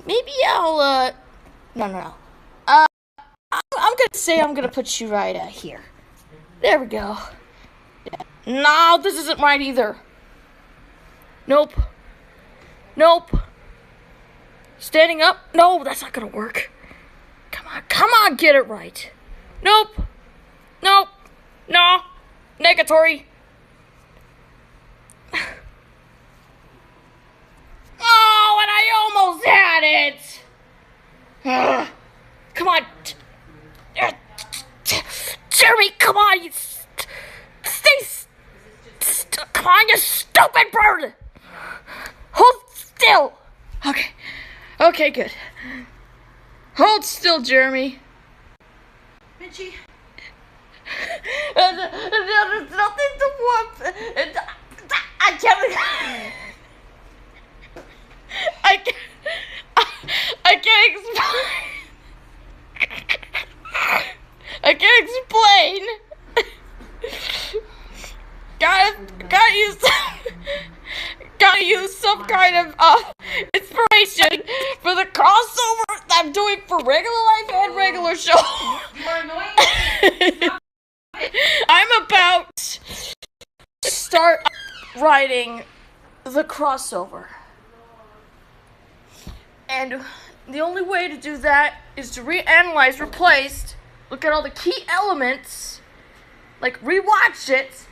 maybe I'll, no. I'm gonna say I'm gonna put you right here. There we go. Yeah. No, this isn't right either. Nope. Standing up? No, that's not gonna work. Come on, get it right. Nope. No. Negatory. Oh, and I almost had it. Come on. Jeremy, come on. Come on, you stupid bird. Hold still. Okay, good. Hold still, Jeremy. Mitchie. There's nothing to whoop. I can't. I can't explain. I can't explain. Gotta use some kind of inspiration for the crossover I'm doing for regular life and regular show. You're annoying. I'm about to start writing the crossover. And the only way to do that is to reanalyze, replace, look at all the key elements, like rewatch it,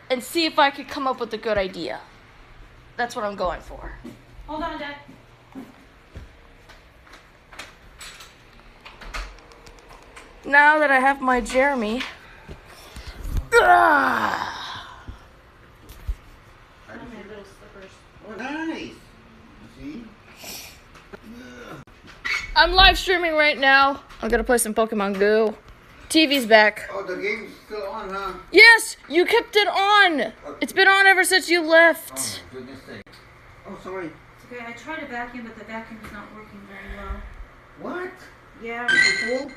and see if I could come up with a good idea. That's what I'm going for. Hold on, Dad. Now that I have my Jeremy. My little slippers. Oh, nice. See? I'm live streaming right now. I'm gonna play some Pokemon Go. TV's back. Oh, the game's still on, huh? Yes, you kept it on. It's been on ever since you left. Oh, goodness sake. Oh, sorry. It's okay. I tried to vacuum, but the vacuum is not working very well. What? Yeah. You cool?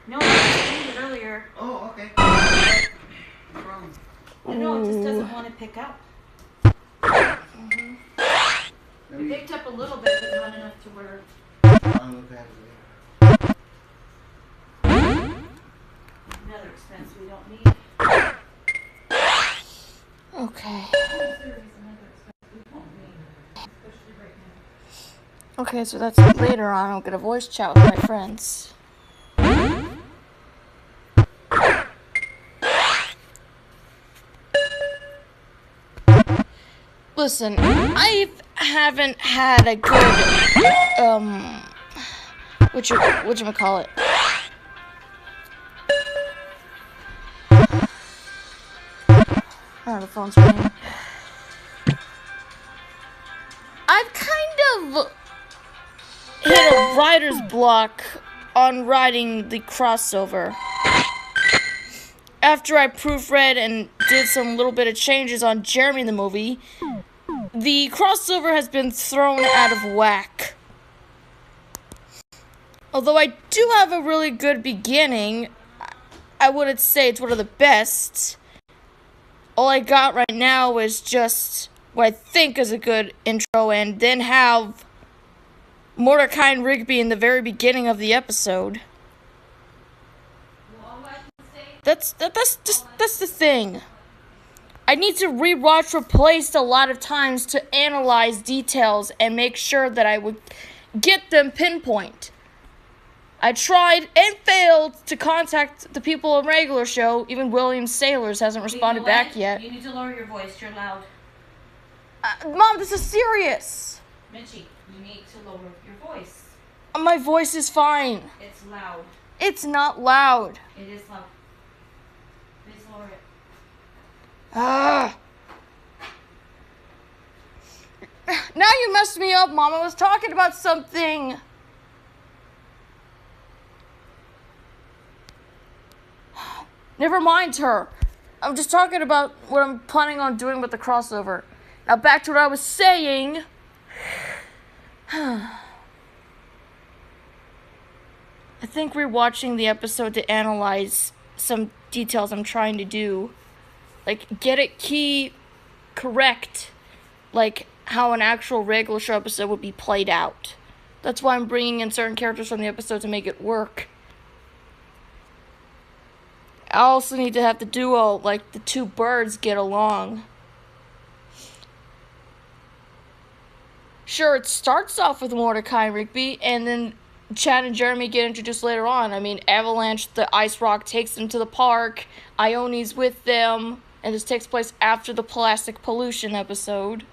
No, I cleaned it earlier. Oh, okay. What's wrong? No, it just doesn't want to pick up. Let It me picked up a little bit, but not enough to where. look at it. Another expense we don't need. Okay. There is another expense we won't need, especially right now. Okay, so that's later on. I'll get a voice chat with my friends. Listen, I haven't had a good, whatchamacallit? Oh, the phone's ringing. I've kind of hit a writer's block on writing the crossover. After I proofread and did some little bit of changes on Jeremy the movie, the crossover has been thrown out of whack. Although I do have a really good beginning, I wouldn't say it's one of the best. All I got right now is just what I think is a good intro, and then have Mordecai and Rigby in the very beginning of the episode. That's the thing. I need to rewatch Replaced a lot of times to analyze details and make sure that I would get them pinpoint. I tried and failed to contact the people on regular show. Even William Sailors hasn't responded back yet. You need to lower your voice. You're loud. Mom, this is serious. Mitchie, you need to lower your voice. My voice is fine. It's loud. It's not loud. It is loud. Please lower it. Now you messed me up, Mom. I was talking about something. Never mind her. I'm just talking about what I'm planning on doing with the crossover. Now back to what I was saying. I think rewatching the episode to analyze some details I'm trying to do. Like, get it key correct. Like, how an actual regular show episode would be played out. That's why I'm bringing in certain characters from the episode to make it work. I also need to have the duo, like the two birds, get along. Sure, it starts off with Mordecai and Rigby, and then Chad and Jeremy get introduced later on. I mean, Avalanche, the ice rock, takes them to the park. Ione's with them, and this takes place after the plastic pollution episode.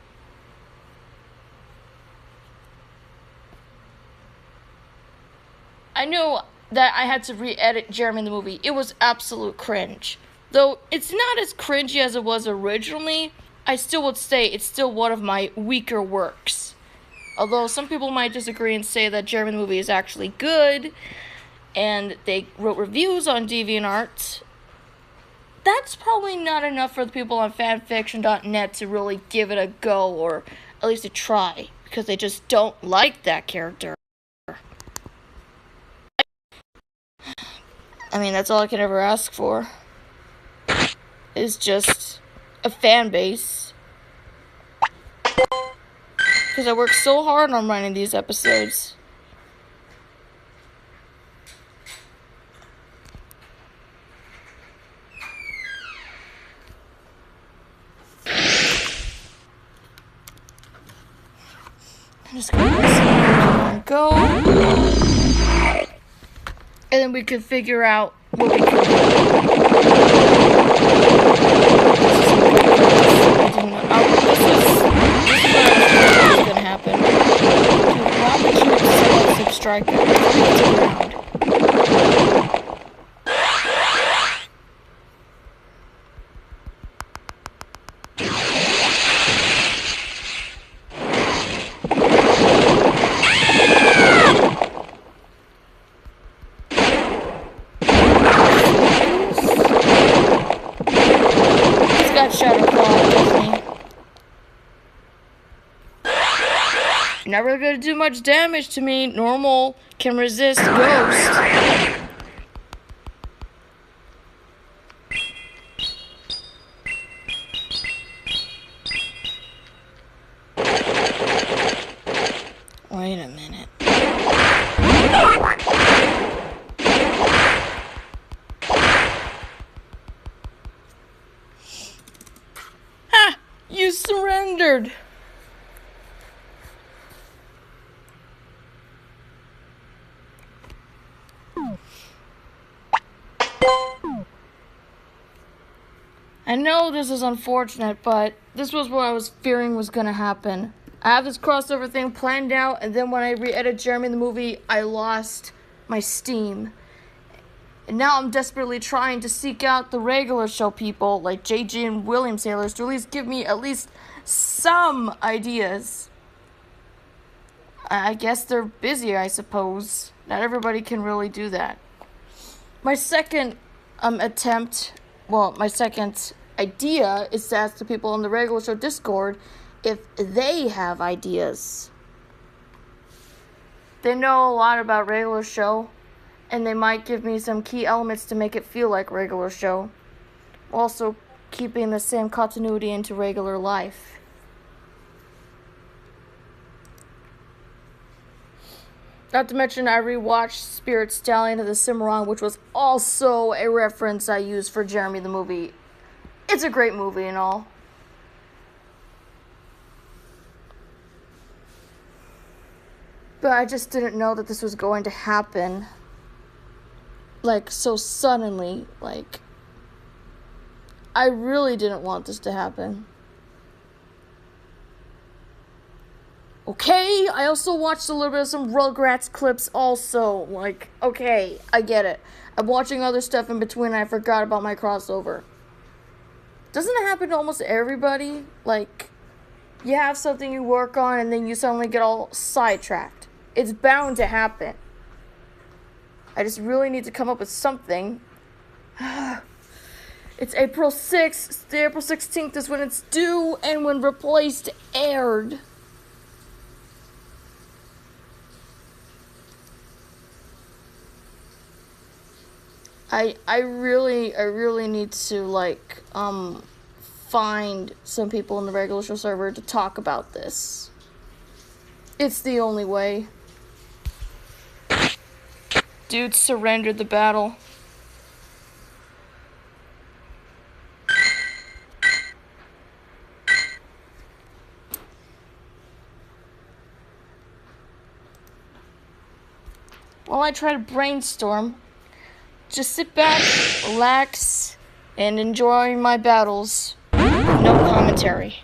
I knew that I had to re-edit Jeremy in the movie. It was absolute cringe. Though it's not as cringy as it was originally, I still would say it's still one of my weaker works. Although some people might disagree and say that Jeremy the movie is actually good, and they wrote reviews on DeviantArt, that's probably not enough for the people on fanfiction.net to really give it a go, or at least a try, because they just don't like that character. I mean, that's all I can ever ask for, is just a fan base. Because I worked so hard on writing these episodes. I'm just gonna go. And then we can figure out what we can do. This is what gonna happen. While the troops set up some strikers, around. He's got Shadow Claw, doesn't he? Not really gonna do much damage to me. Normal can resist Ghost. Wait a minute. Ha! You surrendered! I know this is unfortunate, but this was what I was fearing was gonna happen. I have this crossover thing planned out, and then when I re-edit Jeremy in the movie, I lost my steam. And now I'm desperately trying to seek out the regular show people, like JG and William Sailors, to at least give me at least some ideas. I guess they're busy, I suppose. Not everybody can really do that. My second my second idea is to ask the people on the regular show Discord if they have ideas. They know a lot about regular show, and they might give me some key elements to make it feel like regular show, also keeping the same continuity into regular life. Not to mention, I rewatched Spirit Stallion of the Cimarron, which was also a reference I used for Jeremy the movie. It's a great movie and all. But I just didn't know that this was going to happen. Like, so suddenly. Like, I really didn't want this to happen. Okay, I also watched a little bit of some Rugrats clips also. Like, okay, I get it. I'm watching other stuff in between and I forgot about my crossover. Doesn't it happen to almost everybody? Like, you have something you work on and then you suddenly get all sidetracked. It's bound to happen. I just really need to come up with something. It's April 6th. The April 16th is when it's due and when Replaced aired. I really need to, like, find some people in the regular show server to talk about this. It's the only way. dude surrendered the battle. While I try to brainstorm, just sit back, relax, and enjoy my battles. No commentary.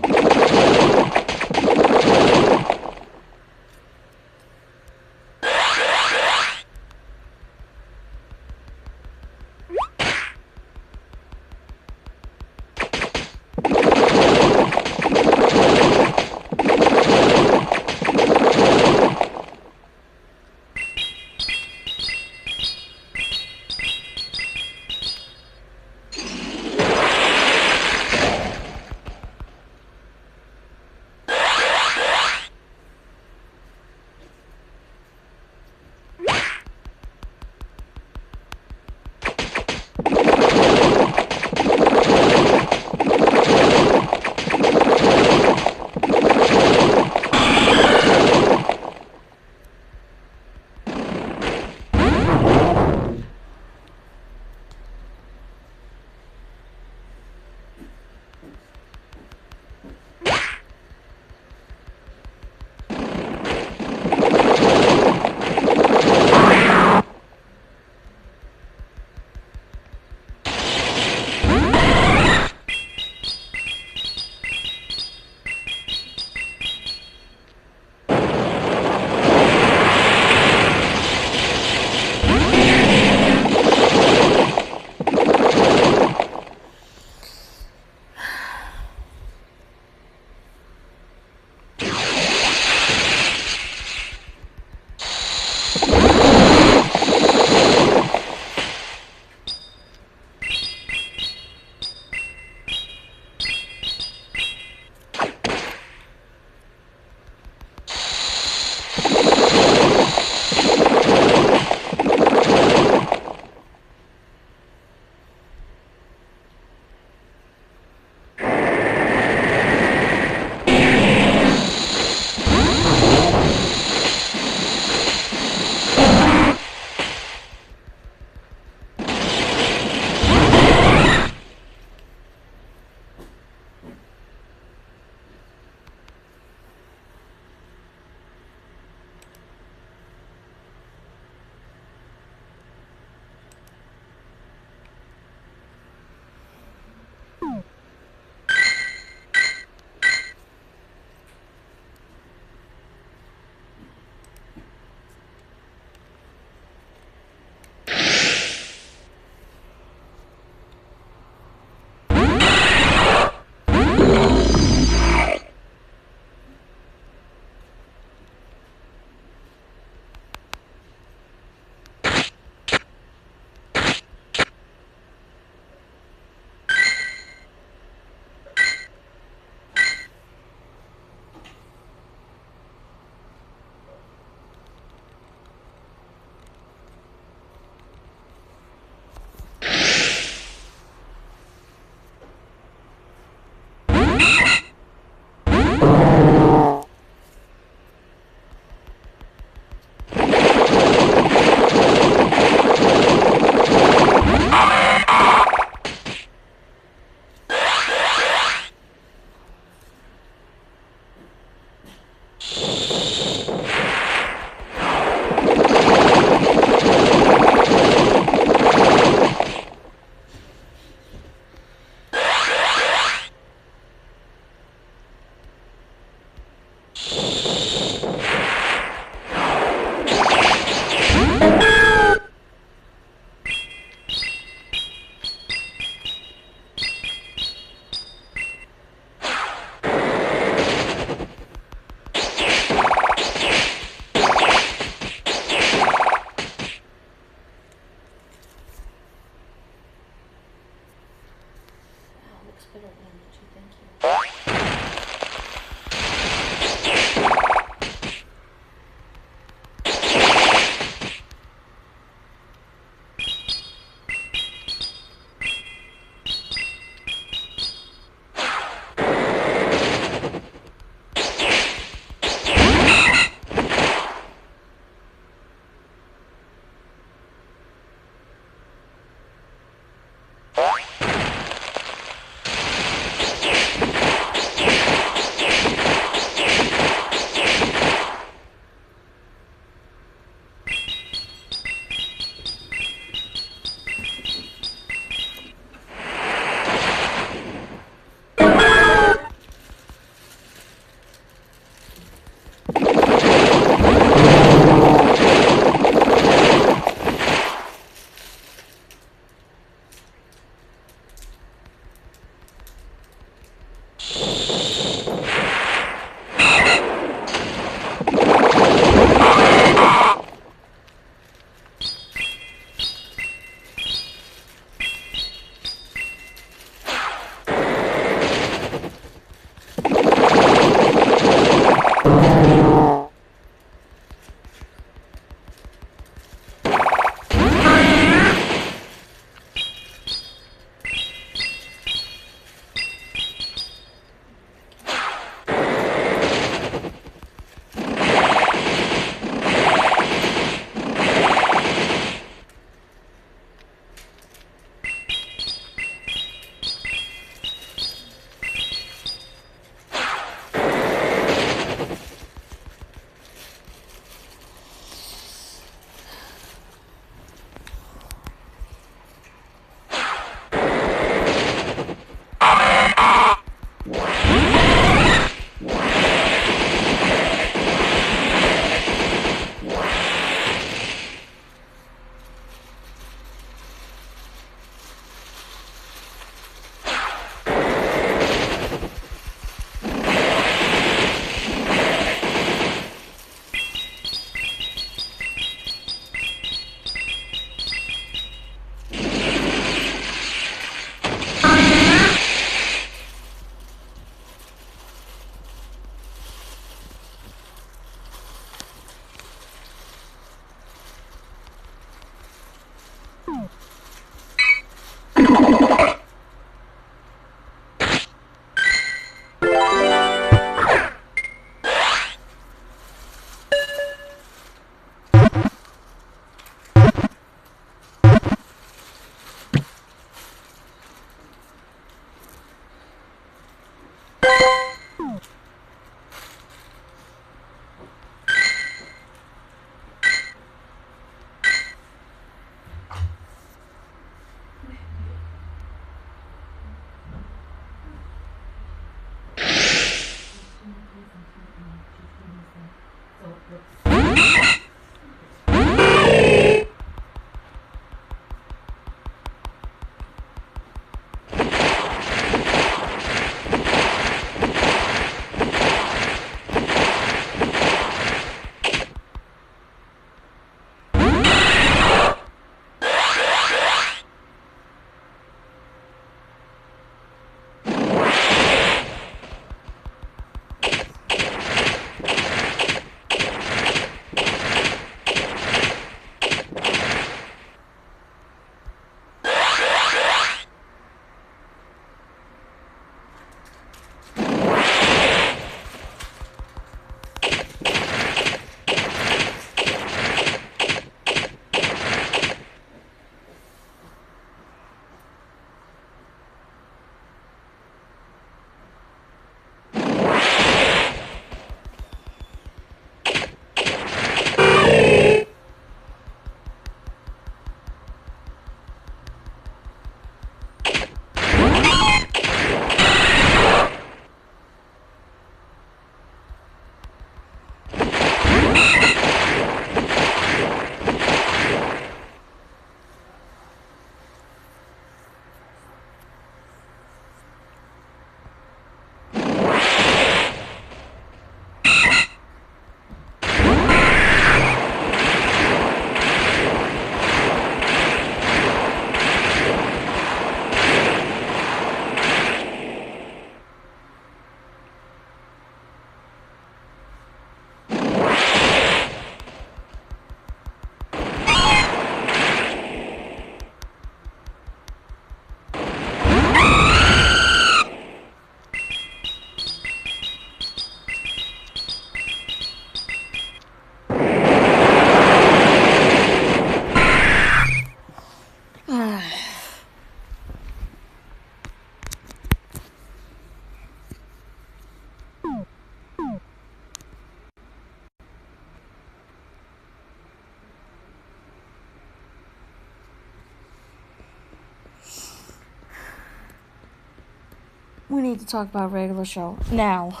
We need to talk about regular show now.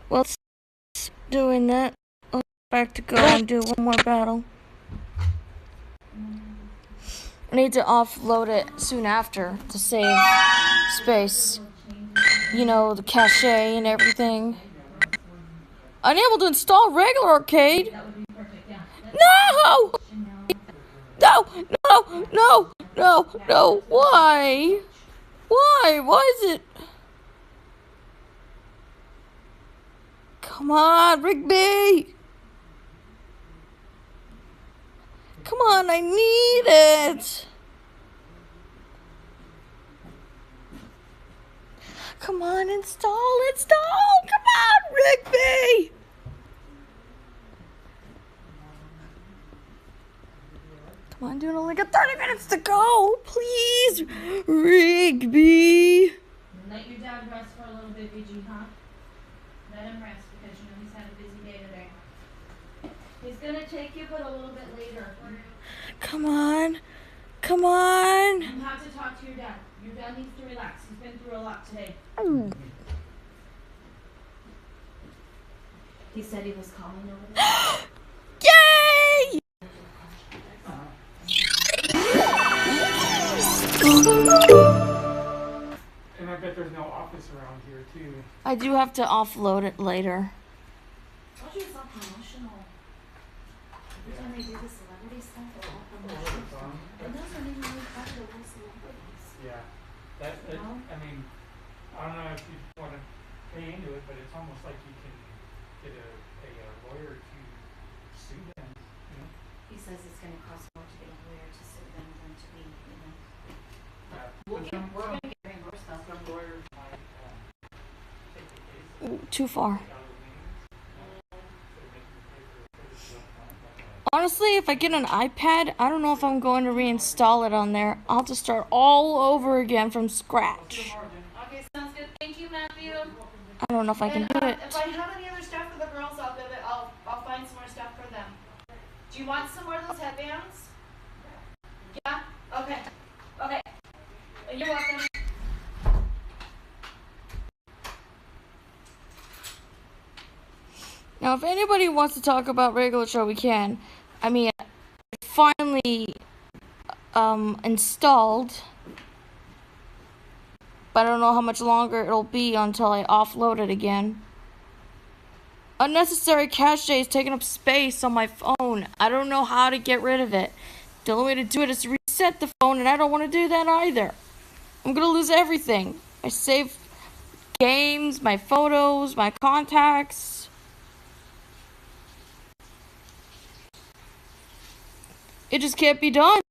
Well, doing that, I'll back to go and do one more battle. I need to offload it soon after to save space. You know, the cache and everything. Unable to install regular arcade? No! No! No! No! No! No! Why? Why? Why is it? Come on, Rigby! Come on, I need it! Come on, install! Come on, Rigby! Come on, dude, only got 30 minutes to go! Please, Rigby! Let your dad rest for a little bit, BG, huh? Let him rest because you know he's had a busy day today. He's gonna take you, but a little bit later. Come on. Come on. You have to talk to your dad. Your dad needs to relax. He's been through a lot today. He said he was calling over there. Yay! And I bet there's no office around here, too. I do have to offload it later. Told you it's all promotional. Every time they do the celebrity stuff, they're all promotional. And those aren't even really part of the real celebrities. Yeah. I mean, I don't know if you want to pay into it, but it's almost like you can get a lawyer to sue them. You know? He says it's going to cost more to get a lawyer to sue them than to be, you know. But We're going to get reimbursed though. some lawyers might take the case Ooh, too far. out of the meetings. So they can pay for the stuff. Honestly, if I get an iPad, I don't know if I'm going to reinstall it on there. I'll have to start all over again from scratch. Okay, sounds good. Thank you, Matthew. I don't know if I can do it. If I have any other stuff for the girls, I'll find some more stuff for them. Do you want some more of those headbands? Yeah? Okay. Okay. You're welcome. Now, if anybody wants to talk about regular show, we can. I mean, it's finally installed, but I don't know how much longer it'll be until I offload it again. Unnecessary cache is taking up space on my phone. I don't know how to get rid of it. The only way to do it is to reset the phone, and I don't want to do that either. I'm gonna lose everything. My saved games, my photos, my contacts. It just can't be done.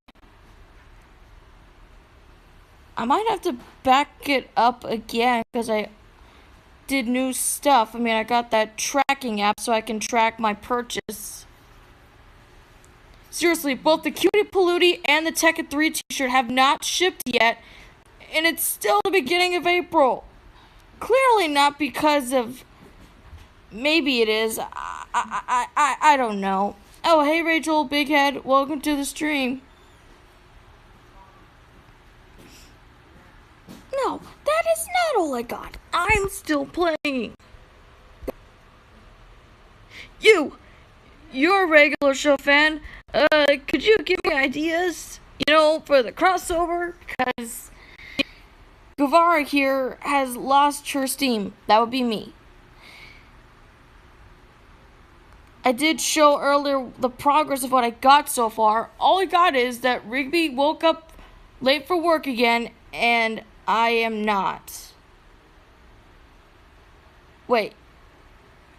I might have to back it up again because I did new stuff. I mean, I got that tracking app so I can track my purchase. Seriously, both the Cutie Palootie and the Tekken 3 t-shirt have not shipped yet, and it's still the beginning of April. Clearly not because of... Maybe it is. I don't know. Oh, hey Rachel, Big Head, welcome to the stream. No, that is not all I got. I'm still playing. You're a regular show fan. Could you give me ideas, for the crossover? Because Guevara here has lost her steam. That would be me. I did show earlier the progress of what I got so far. All I got is that Rigby woke up late for work again, and I am not. Wait.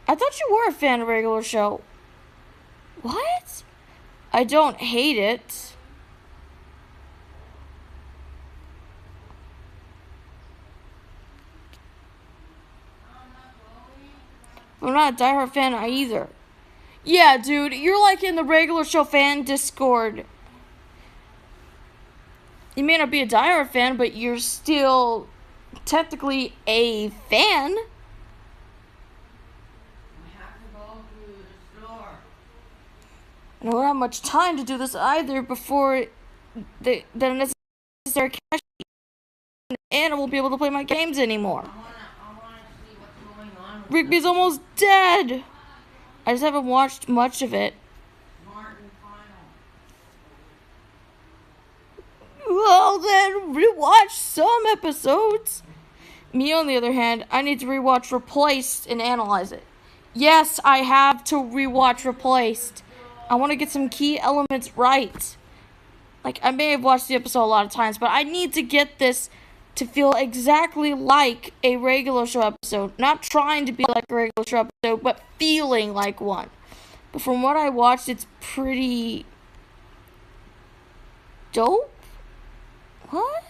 I thought you were a fan of regular show. What? I don't hate it. I'm not a diehard fan either. Yeah, dude, you're like in the regular show fan Discord. You may not be a diehard fan, but you're still technically a fan. I don't have much time to do this either before the necessary cash and I won't be able to play my games anymore. I wanna see what's going on with Rigby's almost dead. I just haven't watched much of it. Martin Final. Well, then rewatch some episodes. Me, on the other hand, I need to rewatch Replaced and analyze it. Yes, I have to rewatch Replaced. I want to get some key elements right. Like, I may have watched the episode a lot of times, but I need to get this to feel exactly like a regular show episode. Not trying to be like a regular show episode, but feeling like one. But from what I watched, it's pretty dope. What?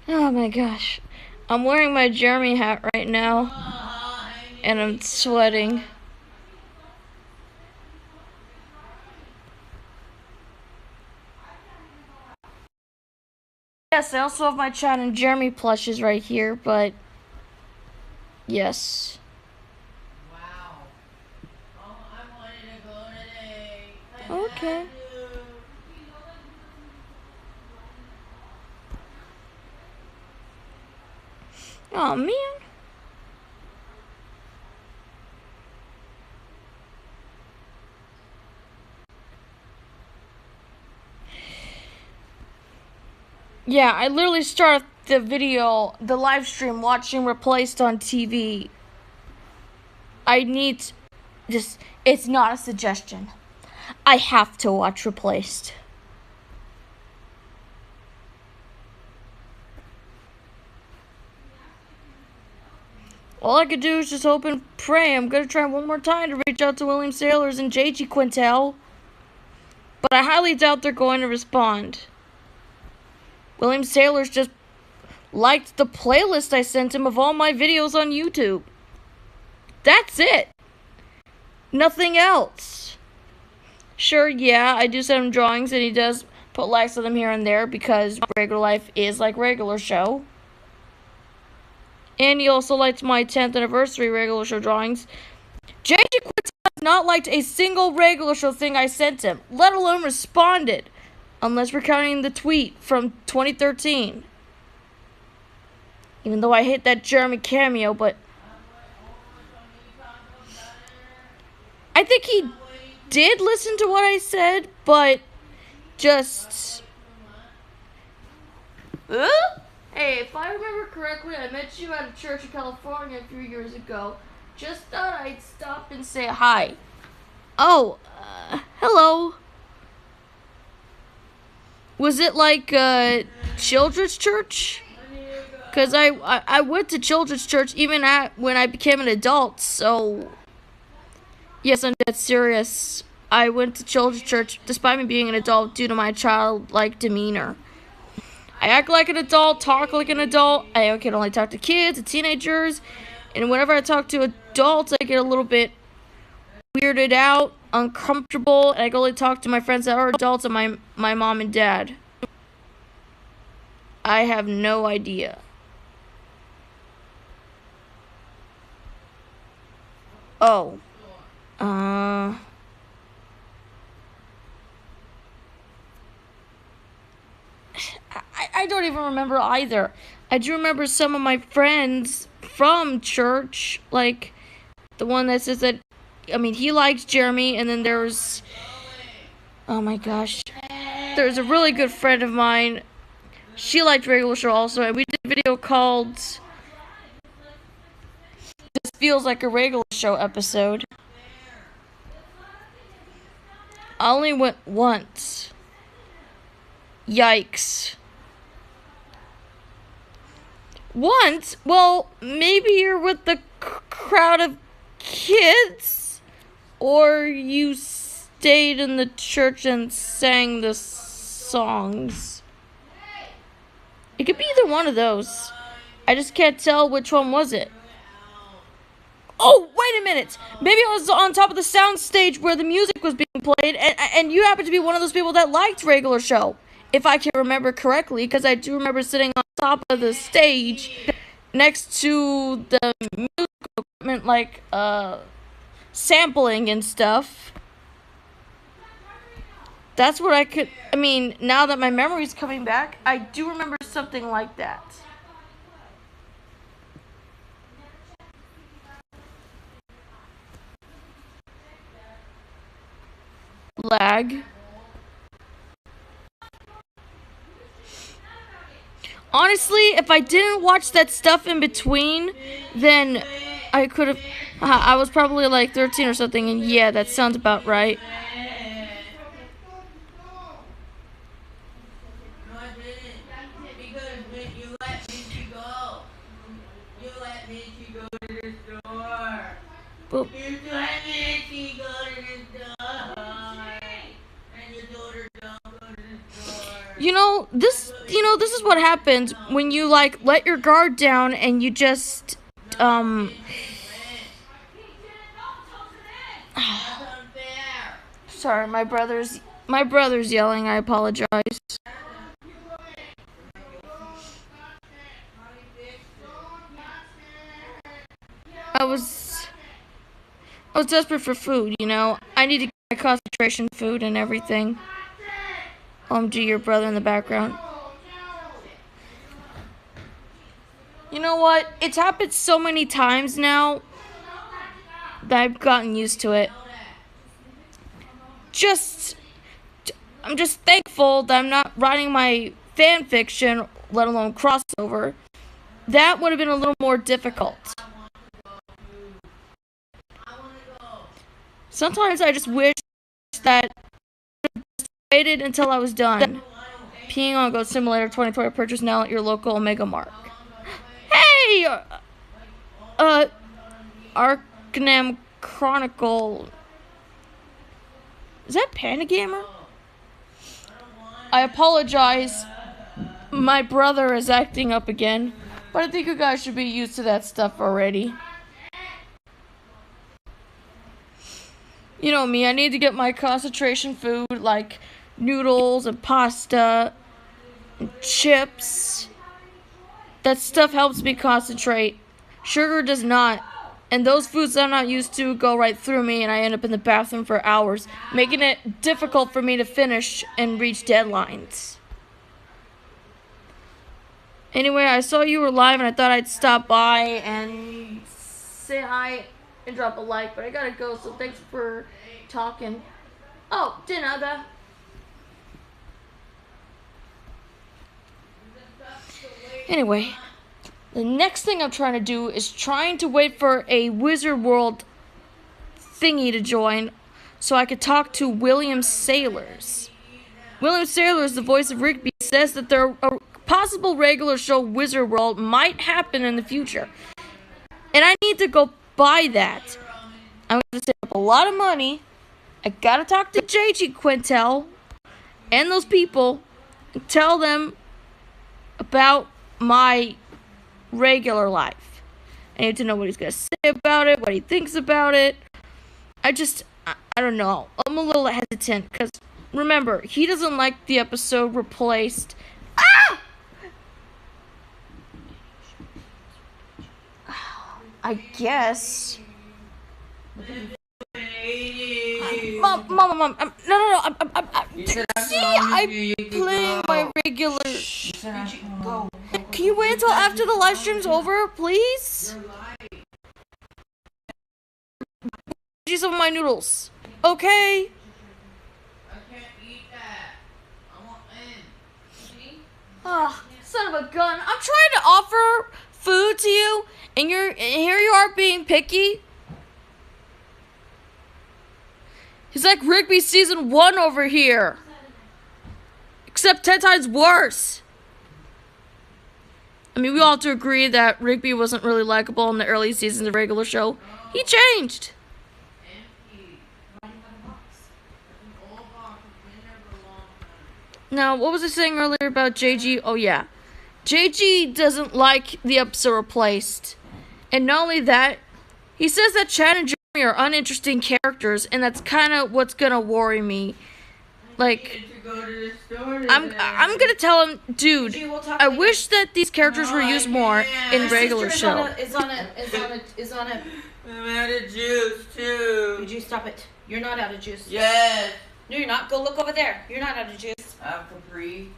Oh my gosh. I'm wearing my Jeremy hat right now. And I'm sweating. Yes, I also have my Chad and Jeremy plushes right here, but yes. Wow. Oh, I wanted to go today. Okay. Oh man. Yeah, I literally started the video, the live stream, watching Replaced on TV. I need just, it's not a suggestion. I have to watch Replaced. All I could do is just hope and pray. I'm gonna try one more time to reach out to William Sailors and JG Quintel. But I highly doubt they're going to respond. William Sailors just liked the playlist I sent him of all my videos on YouTube. That's it. Nothing else. Sure, yeah, I do send him drawings and he does put likes on them here and there because regular life is like regular show. And he also liked my 10th anniversary regular show drawings. JJ Quintel has not liked a single regular show thing I sent him, let alone responded. Unless we're counting the tweet from 2013. Even though I hate that Jeremy cameo, but I think he did listen to what I said, but just... Hey, if I remember correctly, I met you at a church in California a few years ago. Just thought I'd stop and say hi. Oh, hello. Was it like children's church? Because I went to children's church even when I became an adult, so... Yes, I'm dead serious. I went to children's church despite me being an adult due to my childlike demeanor. I act like an adult, talk like an adult. I can only talk to kids and teenagers. And whenever I talk to adults, I get a little bit weirded out, uncomfortable, and I can only talk to my friends that are adults and my mom and dad. I have no idea. Oh. I don't even remember either. I do remember some of my friends from church, like the one that says that, I mean, he likes Jeremy, and then there was, oh my gosh, there's a really good friend of mine. She liked regular show also, and we did a video called This Feels Like a Regular Show episode. I only went once. Yikes. Once? Well, maybe you're with the crowd of kids, or you stayed in the church and sang the songs. It could be either one of those. I just can't tell which one was it. Oh, wait a minute. Maybe I was on top of the sound stage where the music was being played, and you happen to be one of those people that liked regular show. If I can remember correctly, because I do remember sitting on top of the stage next to the musical equipment, like sampling and stuff. That's what I mean, now that my memory's coming back, I do remember something like that. Lag. Honestly, if I didn't watch that stuff in between, then I could have. I was probably like 13 or something, and yeah, that sounds about right. No, I didn't. Because when you let me go, you let me go to the store. But You let me go to the store. And you told her don't go to the store. this is what happens when you like let your guard down and you just That's unfair. sorry, my brother's yelling. I apologize. I was desperate for food, you know. I need to get my concentration food and everything. OMG, your brother in the background. You know what? It's happened so many times now that I've gotten used to it. I'm just thankful that I'm not writing my fan fiction, let alone crossover. That would have been a little more difficult. Sometimes I just wish that I just waited until I was done. Peeing on Goat Simulator 2020 purchase now at your local Omega Mart. Hey! Arcanam Chronicle. Is that Panda Gamer? I apologize. My brother is acting up again. But I think you guys should be used to that stuff already. You know me, I need to get my concentration food like noodles and pasta and chips. That stuff helps me concentrate. Sugar does not. And those foods I'm not used to go right through me and I end up in the bathroom for hours, making it difficult for me to finish and reach deadlines. Anyway, I saw you were live and I thought I'd stop by and say hi and drop a like, but I gotta go, so thanks for talking. Oh, Dinaga. Anyway, the next thing I'm trying to do is trying to wait for a Wizard World thingy to join so I could talk to William Sailors. William Sailors, the voice of Rigby, says that a possible regular show Wizard World might happen in the future. And I need to go buy that. I'm going to save up a lot of money. I got to talk to JG Quintel and those people and tell them about my regular life. I need to know what he's going to say about it, what he thinks about it. I don't know. I'm a little hesitant because, remember, he doesn't like the episode replaced. Ah! I guess. Mom, no. I'm playing my regular. Can you wait until after the live stream's over, please? Give some of my noodles. Okay. I can't eat that. I want in. Ah, son of a gun. I'm trying to offer food to you, and here you are being picky. He's like Rigby season 1 over here. Except 10 times worse. I mean, we all have to agree that Rigby wasn't really likable in the early seasons of regular show. He changed. Now, what was I saying earlier about JG? Oh, yeah. JG doesn't like the episode replaced. And not only that, he says that Chad and Jeremy are uninteresting characters, and that's kind of what's gonna worry me. Like, To go to the store I'm gonna tell him, dude, Gee, we'll talk I later. wish that these characters were No, I used more can't. in My regular Sister show. is on a. I'm out of juice too. Juice, stop it. You're not out of juice. Yes. No, you're not. Go look over there. You're not out of juice. Capri.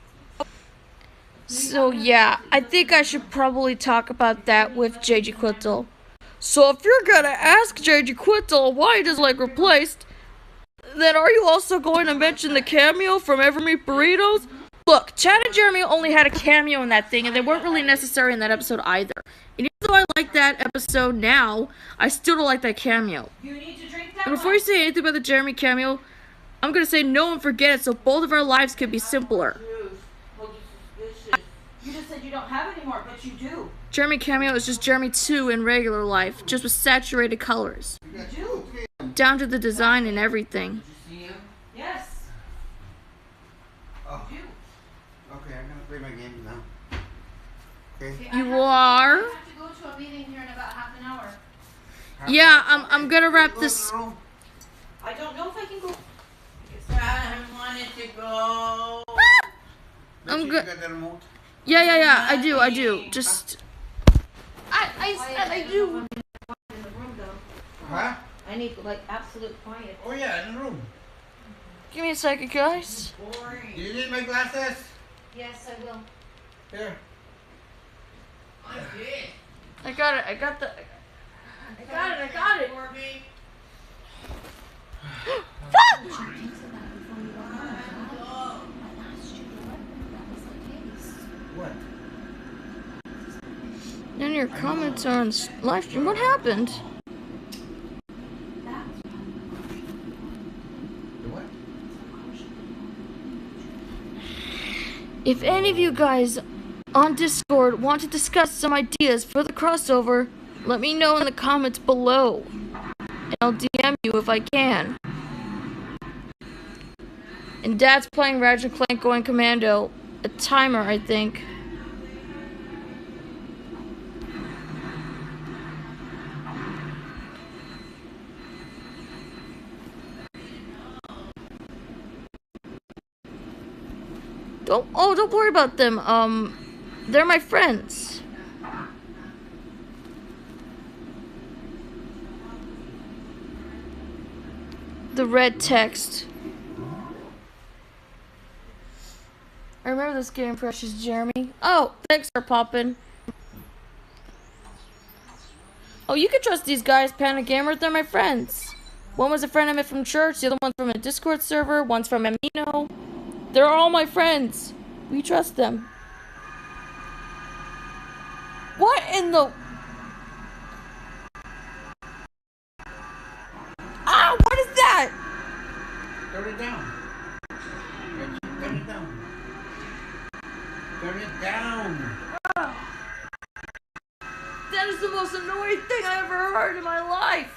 So yeah, I think I should probably talk about that with JG Quittle. So if you're gonna ask JG Quittle why he doesn't like Replaced, then are you also going to mention the cameo from Evermeat Burritos? Look, Chad and Jeremy only had a cameo in that thing, and they weren't really necessary in that episode either. And even though I like that episode now, I still don't like that cameo. You need to drink that And before you say anything about the Jeremy cameo, I'm gonna say no and forget it so both of our lives could be simpler. Juice. Well, suspicious. You just said you don't have any more, but you do. Jeremy cameo is just Jeremy 2 in regular life, just with saturated colors. You got two. Down to the design and everything. Did you see him? Yes. Oh. Okay, I'm gonna play my game now. Okay. You are? I have to go to a meeting here in about half an hour. Yeah, I'm gonna wrap this. I don't know if I can go. I wanted to go. I'm You good. got the remote? Yeah, I do. Just. I said I do. In the room, though. Huh? I need like absolute quiet. Oh yeah, in the room. Give me a second, guys. Boring. Do you need my glasses? Yes, I will. Here. I did. I got it. I got it. For me. What? None of your comments are on live stream. What happened? The what? If any of you guys on Discord want to discuss some ideas for the crossover, let me know in the comments below. And I'll DM you if I can. And Dad's playing Ratchet and Clank Going Commando. A timer, I think. Don't worry about them. They're my friends. The red text. I remember this game, Precious Jeremy. Oh, thanks for popping. Oh, you can trust these guys, Panic Gamer. They're my friends. One was a friend I met from church. The other one's from a Discord server. One's from Amino. They're all my friends. We trust them. What in the... Ah, what is that? Turn it down. Turn it down. Turn it down. That is the most annoying thing I ever heard in my life.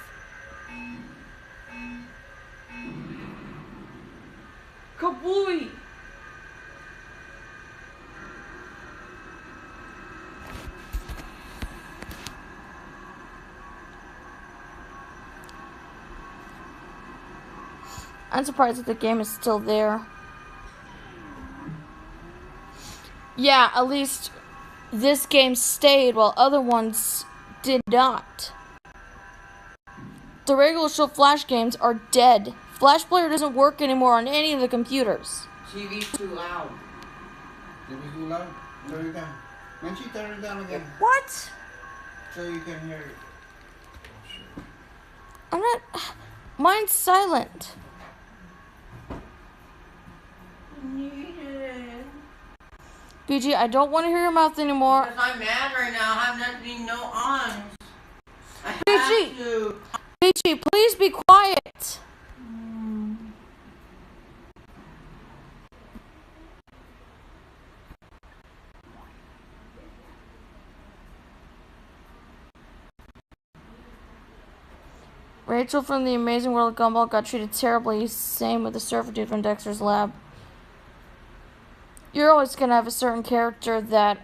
Kabooey. I'm surprised that the game is still there. Yeah, at least this game stayed while other ones did not. The regular show Flash games are dead. Flash Player doesn't work anymore on any of the computers. TV's too loud. It was too loud. Turn it down. When she turn it down again, What? so you can hear it. I'm not... Mine's silent. BG, I don't want to hear your mouth anymore. Because I'm mad right now. I have nothing, no arms. I BG. have to. BG, please be quiet. Rachel from The Amazing World of Gumball got treated terribly. Same with the surfer dude from Dexter's Lab. You're always gonna have a certain character that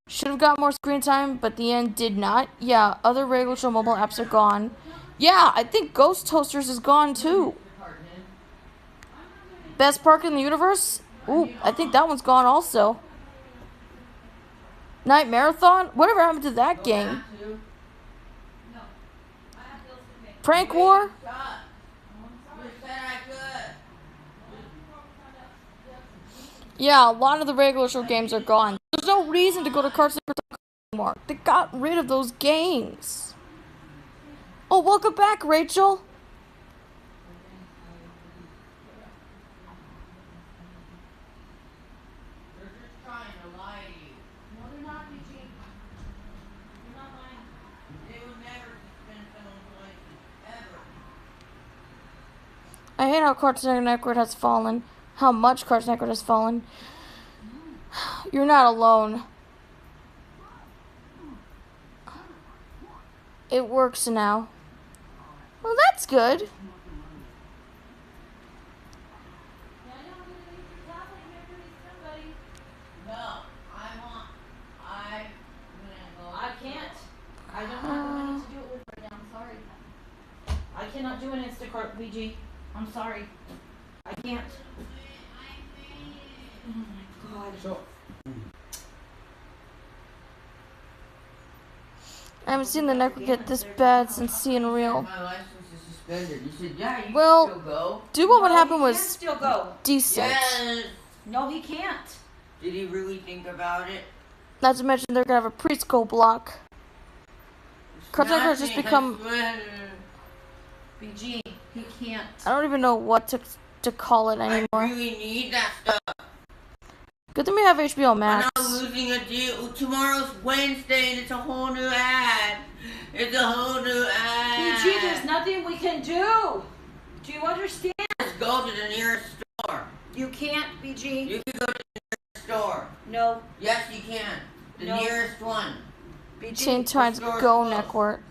should have got more screen time, but the end did not. Yeah, other regular show mobile apps are gone. Yeah, I think Ghost Toasters is gone too. Best park in the universe? Ooh, I think that one's gone also. Night Marathon? Whatever happened to that game? Prank War? Stop. You said I could. Yeah, a lot of the regular show games are gone. There's no reason to go to Cartoon Network anymore. They got rid of those games. Oh, welcome back, Rachel. They're just trying to lie to you. No, they're not, Eugene. They're not lying. They would never suspend someone's license, ever. I hate how Cartoon Network has fallen. How much Cartoon Network has fallen. You're not alone. It works now. Well, that's good. No, I'm gonna go. I can't. I don't have the money to do it with right now. I'm sorry. I cannot do an Instacart, VG. I'm sorry. I can't. Oh my god. So, I haven't seen the network get this bad since seeing real. My license is suspended. You said, yeah, you Well, can still go. Do what would happen He can was still go. decent. Yes. No, he can't. Did he really think about it? Not to mention they're gonna have a preschool block. Cartoon Network has just become. VG, he can't. I don't even know what to call it I anymore. really need that stuff. Good thing we have HBO I'm Max. not losing a deal. Tomorrow's Wednesday and it's a whole new ad. It's a whole new ad. VG, there's nothing we can do. Do you understand? Just go to the nearest store. You can't, VG. You can go to the nearest store. No. Yes, you can. The No. nearest one. Teen VG. Titans Store's Go closed. Network.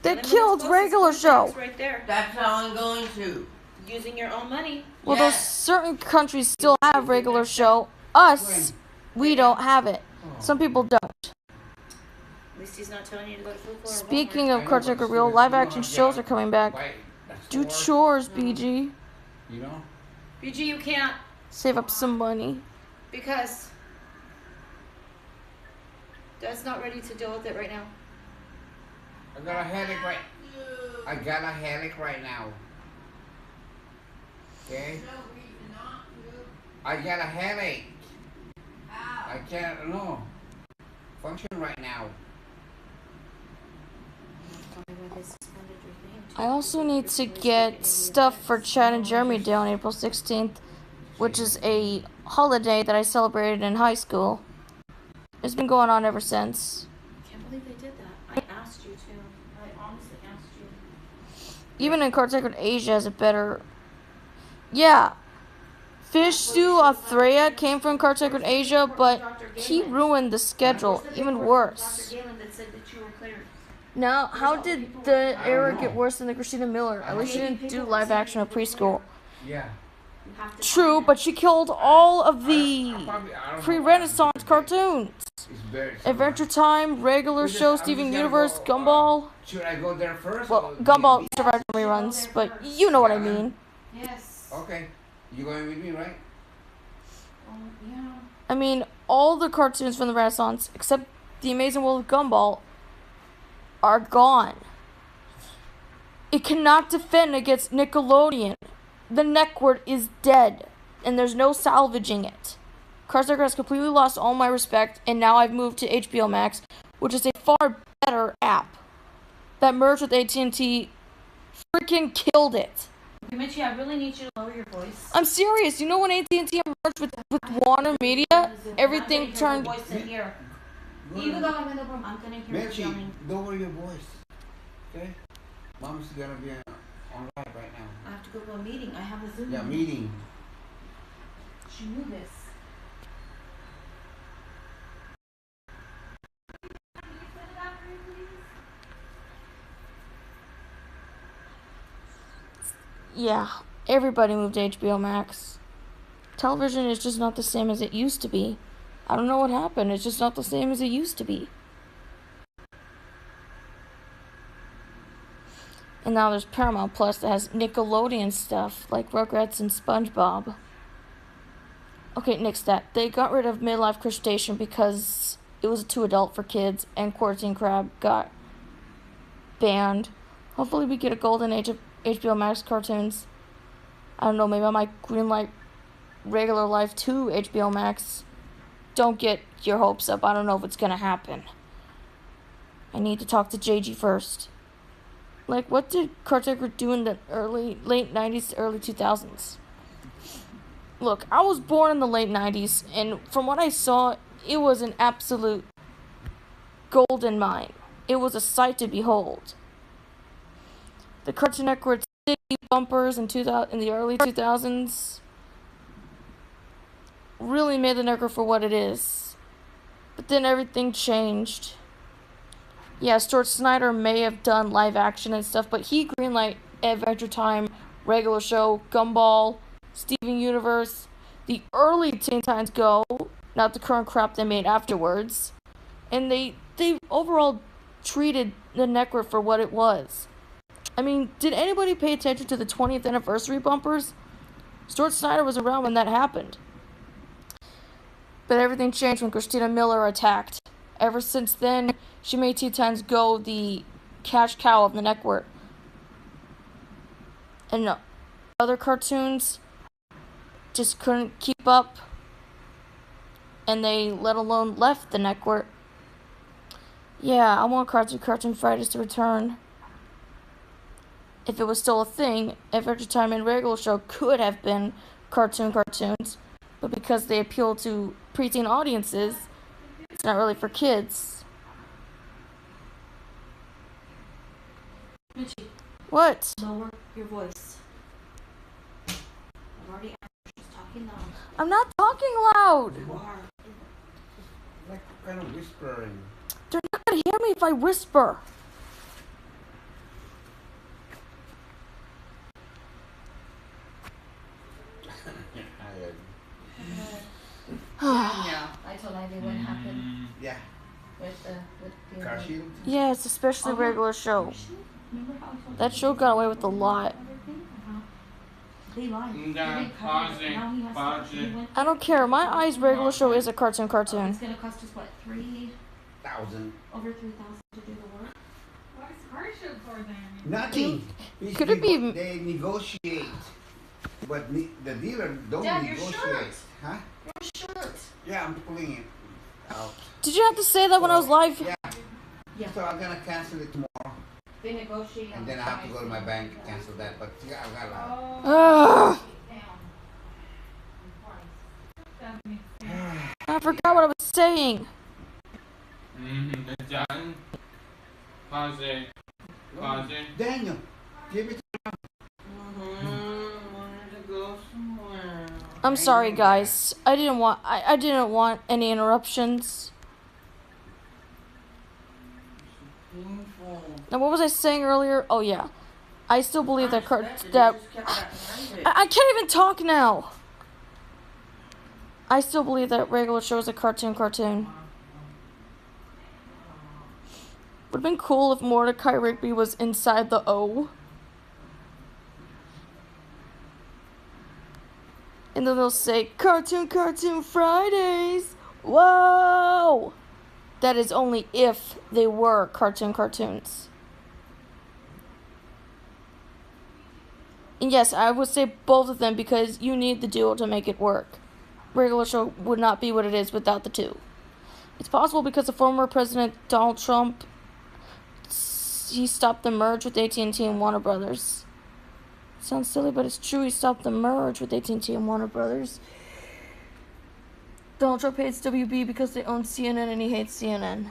They Limited killed closest regular contacts show. right there. That's how I'm going to. Using your own money. Well, those Yes. certain countries still have regular show. Us, we don't have it. Some people don't. At least he's not telling you to go to Food Court or Speaking I of know, Cartoon but Network, real still, live you know action how to shows get are coming back. Why? That's Do the chores, BG. You know? Walmart. VG, you can't Save up some money. because Dad's not ready to deal with it right now. I got a headache right now. Okay? No reason not to. I got a headache. How? I can't, no. Function right now. I also need to get stuff for Chad and Jeremy Day on April 16th, which is a holiday that I celebrated in high school. It's been going on ever since. I can't believe they did that. I asked you to. I honestly asked you. Even in Cartoon Network Asia has a better... Yeah. Fish Stew Athrea came from Cartoon Network Asia, but he ruined the schedule even worse. Dr. Galen that said that you were cleared. Now, how did the era get worse than the Christina Miller? At least she didn't do live action or preschool. Yeah. You have to True, but she killed all of the I don't know. pre-Renaissance cartoons. It's very Adventure Time, regular show, Steven Universe, Gumball. Should I go there first? Well, or Gumball survived reruns, but you know what I mean. Yes. Okay. You going with me, right? Yeah. I mean, all the cartoons from the Renaissance, except The Amazing World of Gumball, are gone. It cannot defend against Nickelodeon. The network is dead, and there's no salvaging it. Cartoon Network has completely lost all my respect, and now I've moved to HBO Max, which is a far better app. That merged with AT&T freaking killed it. Mitchie, I really need you to lower your voice. I'm serious. You know when AT&T merged with Warner Media, everything turned... Voice in here. Go You to- go in the room. I'm gonna hear you Mitchie, yelling. lower your voice. Okay? Mom's gonna be on live right now. I have to go to a meeting. I have a Zoom. Yeah, meeting. She knew this. Yeah, everybody moved to HBO Max. Television is just not the same as it used to be. I don't know what happened. It's just not the same as it used to be. And now there's Paramount Plus that has Nickelodeon stuff like Rugrats and SpongeBob. Okay, nix that. They got rid of Midlife Crustacean because it was too adult for kids, and Quarantine Crab got banned. Hopefully we get a golden age of HBO Max cartoons. I don't know, maybe I might greenlight Regular Life 2 HBO Max. Don't get your hopes up. I don't know if it's gonna happen. I need to talk to JG first. Like, what did Cartoon Network do in the late 90s to early 2000s? Look, I was born in the late 90s, and from what I saw, it was an absolute golden mine. It was a sight to behold. The Cartoon Network city bumpers in the early 2000s really made the network for what it is. But then everything changed. Yeah, Stuart Snyder may have done live action and stuff, but he greenlight Adventure Time, Regular Show, Gumball, Steven Universe, the early Teen Titans Go, not the current crap they made afterwards. And they overall treated the network for what it was. I mean, did anybody pay attention to the 20th anniversary bumpers? Stuart Snyder was around when that happened. But everything changed when Christina Miller attacked. Ever since then, she made Teen Titans Go the cash cow of the network. And other cartoons just couldn't keep up. And they, let alone, left the network. Yeah, I want Cartoon Fridays to return. If it was still a thing, Adventure Time and Regular Show could have been cartoons. But because they appeal to preteen audiences, it's not really for kids. Mitchie, What? lower your voice. I've already asked. She's talking loud. I'm not talking loud. You are. Like kind of whispering. They're not gonna hear me if I whisper. Yeah, I told Ivy what happened Yeah. with the Car shield. Yes, especially Regular Show. Remember how I told That show got away with a lot. They lied. Yeah, They didn't cover pause it. it, Now he has pause to. He it. went. I don't care. My eyes, Regular Show is a cartoon. It's gonna cost us what, over 1,000. 3,000 to do the work. What is car show for then? Nothing. Could it be- They negotiate, but the dealer don't Dad, your negotiate. shirt. Huh? Your shirt. Yeah, I'm pulling it out. Did you have to say that when I was live? Yeah. Yeah. So I'm gonna cancel it tomorrow, They negotiate. and then I have to go to my bank and cancel that. But yeah, I've got a lot. Ugh, That makes I forgot what I was saying. It's done. Pause it. Pause it. Daniel, give it. wanted to go somewhere. I'm sorry, guys. I didn't want any interruptions. Painful. Now, what was I saying earlier? Oh yeah, I still believe that You that just kept that private. I can't even talk now. I still believe that Regular Show is a cartoon. Would have been cool if Mordecai Rigby was inside the O. And then they'll say, Cartoon Fridays. Whoa! That is only if they were cartoons. And yes, I would say both of them because you need the duo to make it work. Regular Show would not be what it is without the two. It's possible because the former President Donald Trump, he stopped the merge with AT&T and Warner Brothers. Sounds silly, but it's true. He stopped the merge with AT&T and Warner Brothers. Donald Trump hates WB because they own CNN and he hates CNN.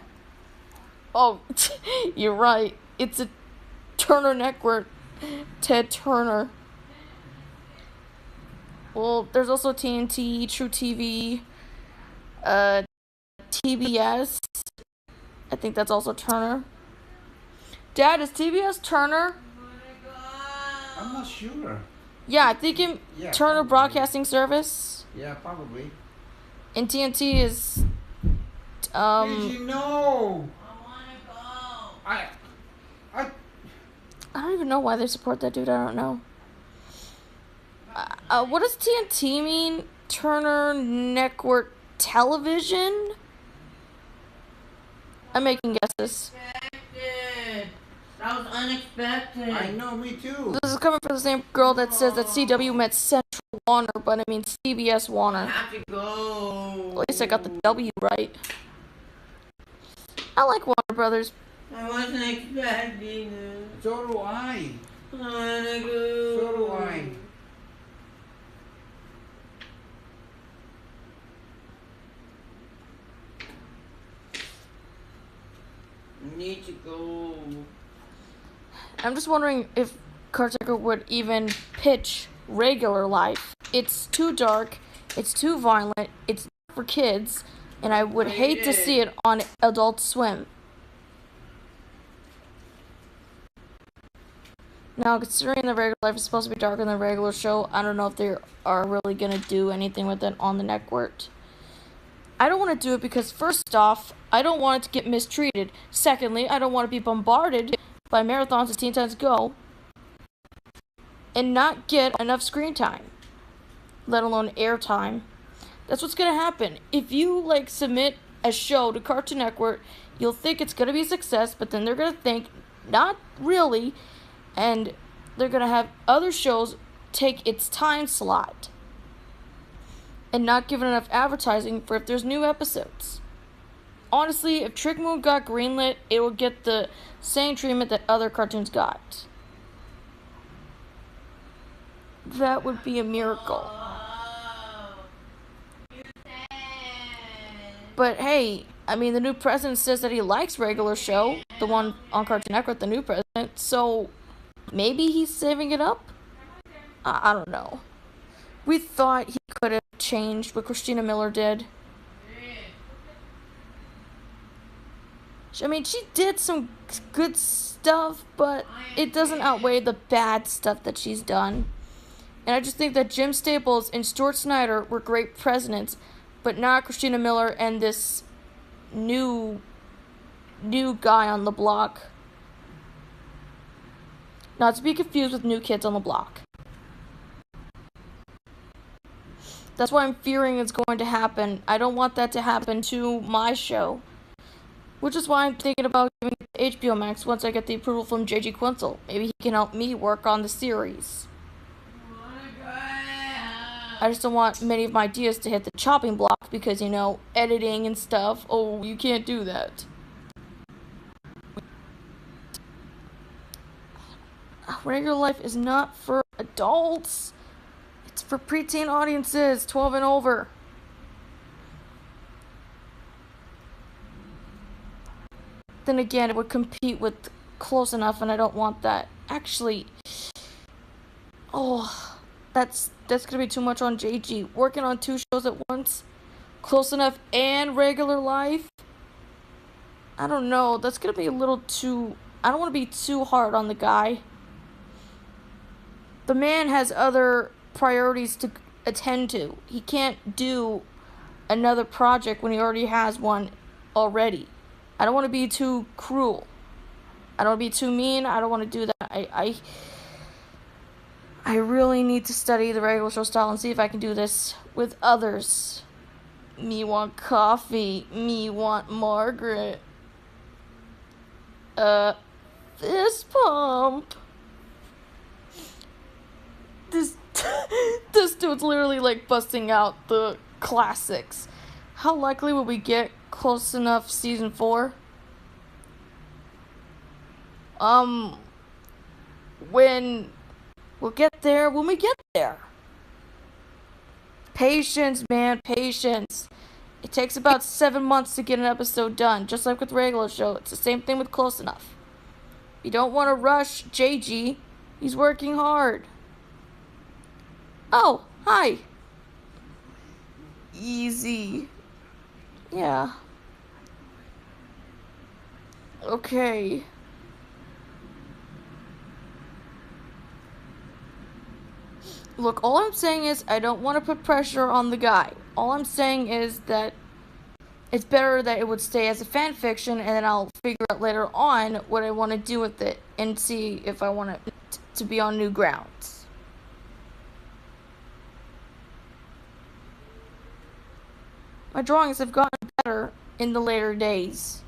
Oh, you're right. It's a Turner network. Ted Turner. Well, there's also TNT, True TV, TBS. I think that's also Turner. Dad, is TBS Turner? I'm not sure. Yeah, I think in Yeah, Turner probably. Broadcasting Service. Yeah, probably. And TNT is Did you know? I wanna go. I I don't even know why they support that dude. I don't know. What does TNT mean? Turner Network Television? I'm making guesses. Unexpected. That was unexpected. I know, me too. This is coming from the same girl that says that CW meant Central Warner, but I mean CBS I Warner. have to go. At least I got the W right. I like Warner Brothers. I wasn't expecting it. So do I. I wanna go. So do I. I need to go. I'm just wondering if Cartoon Network would even pitch Regular Life. It's too dark, it's too violent, it's not for kids, and I would hate to see it on Adult Swim. Now, considering the Regular Life is supposed to be darker than the regular show, I don't know if they are really going to do anything with it on the network. I don't want to do it because, first off, I don't want it to get mistreated. Secondly, I don't want to be bombarded by marathons as Teen Titans Go and not get enough screen time, let alone airtime. That's what's going to happen. If you, submit a show to Cartoon Network, you'll think it's going to be a success, but then they're going to think, not really, and they're going to have other shows take its time slot and not give it enough advertising for if there's new episodes. Honestly, if Trick Moon got greenlit, it would get the same treatment that other cartoons got. That would be a miracle. Oh, you sad. But hey, I mean, the new president says that he likes Regular Show, the one on Cartoon Network, the new president, so maybe he's saving it up? I don't know. We thought he could have changed what Christina Miller did. I mean, she did some good stuff, but it doesn't outweigh the bad stuff that she's done. And I just think that Jim Staples and Stuart Snyder were great presidents, but not Christina Miller and this new guy on the block. Not to be confused with New Kids on the Block. That's why I'm fearing it's going to happen. I don't want that to happen to my show. Which is why I'm thinking about giving it to HBO Max once I get the approval from J.G. Quinzel. Maybe he can help me work on the series. I just don't want many of my ideas to hit the chopping block because, editing and stuff. Oh, you can't do that. Regular Life is not for adults. It's for preteen audiences, 12 and over. Then again, it would compete with Close Enough, and I don't want that. Actually, that's gonna be too much on JG. Working on two shows at once, Close Enough and Regular Life. I don't know. That's gonna be a little too. I don't want to be too hard on the guy. The man has other priorities to attend to. He can't do another project when he already has one already. I don't want to be too cruel. I don't want to be too mean. I don't want to do that. I really need to study the Regular Show style and see if I can do this with others. Me want coffee. Me want Margaret. Fist pump. This dude's literally busting out the classics. How likely will we get Close Enough season 4? When we'll get there when we get there. Patience, man, patience. It takes about 7 months to get an episode done, just like with Regular Show. It's the same thing with Close Enough. You don't want to rush JG. He's working hard. Oh, hi. Easy. Yeah. Okay. Look, all I'm saying is I don't want to put pressure on the guy. All I'm saying is that it's better that it would stay as a fan fiction, and then I'll figure out later on what I want to do with it and see if I want it to be on new grounds. My drawings have gotten better in the later days.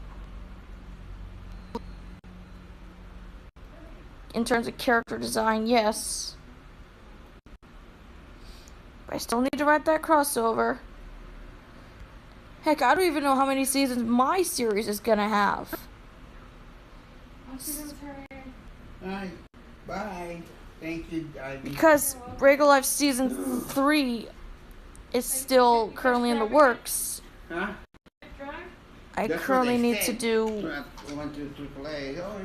In terms of character design, yes. But I still need to write that crossover. Heck, I don't even know how many seasons my series is gonna have. Alright, bye. Thank you, Ivy. Because Regular Life Season 3 is still currently in the works. Huh? I That's what currently they need say. to do... We went to AAA. Oh,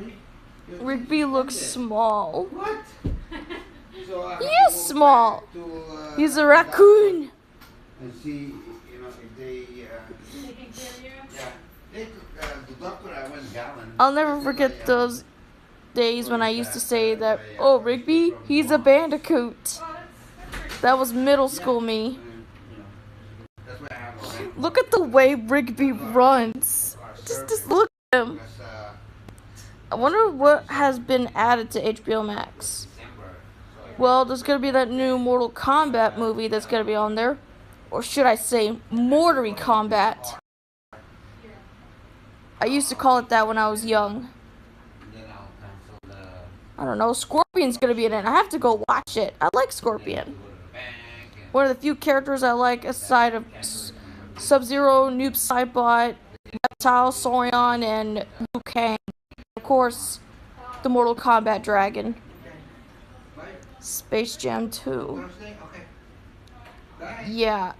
Rigby looks small. What? So I have He to is go small. back to, He's a the raccoon. doctor and see, if they, yeah, they took, the doctor, I went Gallon. I'll never forget those days when I used to say that, oh, Rigby, he's a bandicoot. That was middle school me. That's why I have a rent. Look at the way Rigby runs. Just look at him. Because, I wonder what has been added to HBO Max. December, so Well, there's gonna be that new Mortal Kombat movie that's gonna be on there. Or should I say, Mortary Kombat. I used to call it that when I was young. then I'll cancel the, I don't know, Scorpion's gonna be in it. I have to go watch it. I like Scorpion. go to the bank and One of the few characters I like aside of Sub-Zero, Noob Saibot, Reptile, Sorion, and Liu Kang. Of course, the Mortal Kombat Dragon. Space Jam 2. Thursday, okay. Bye. Yeah.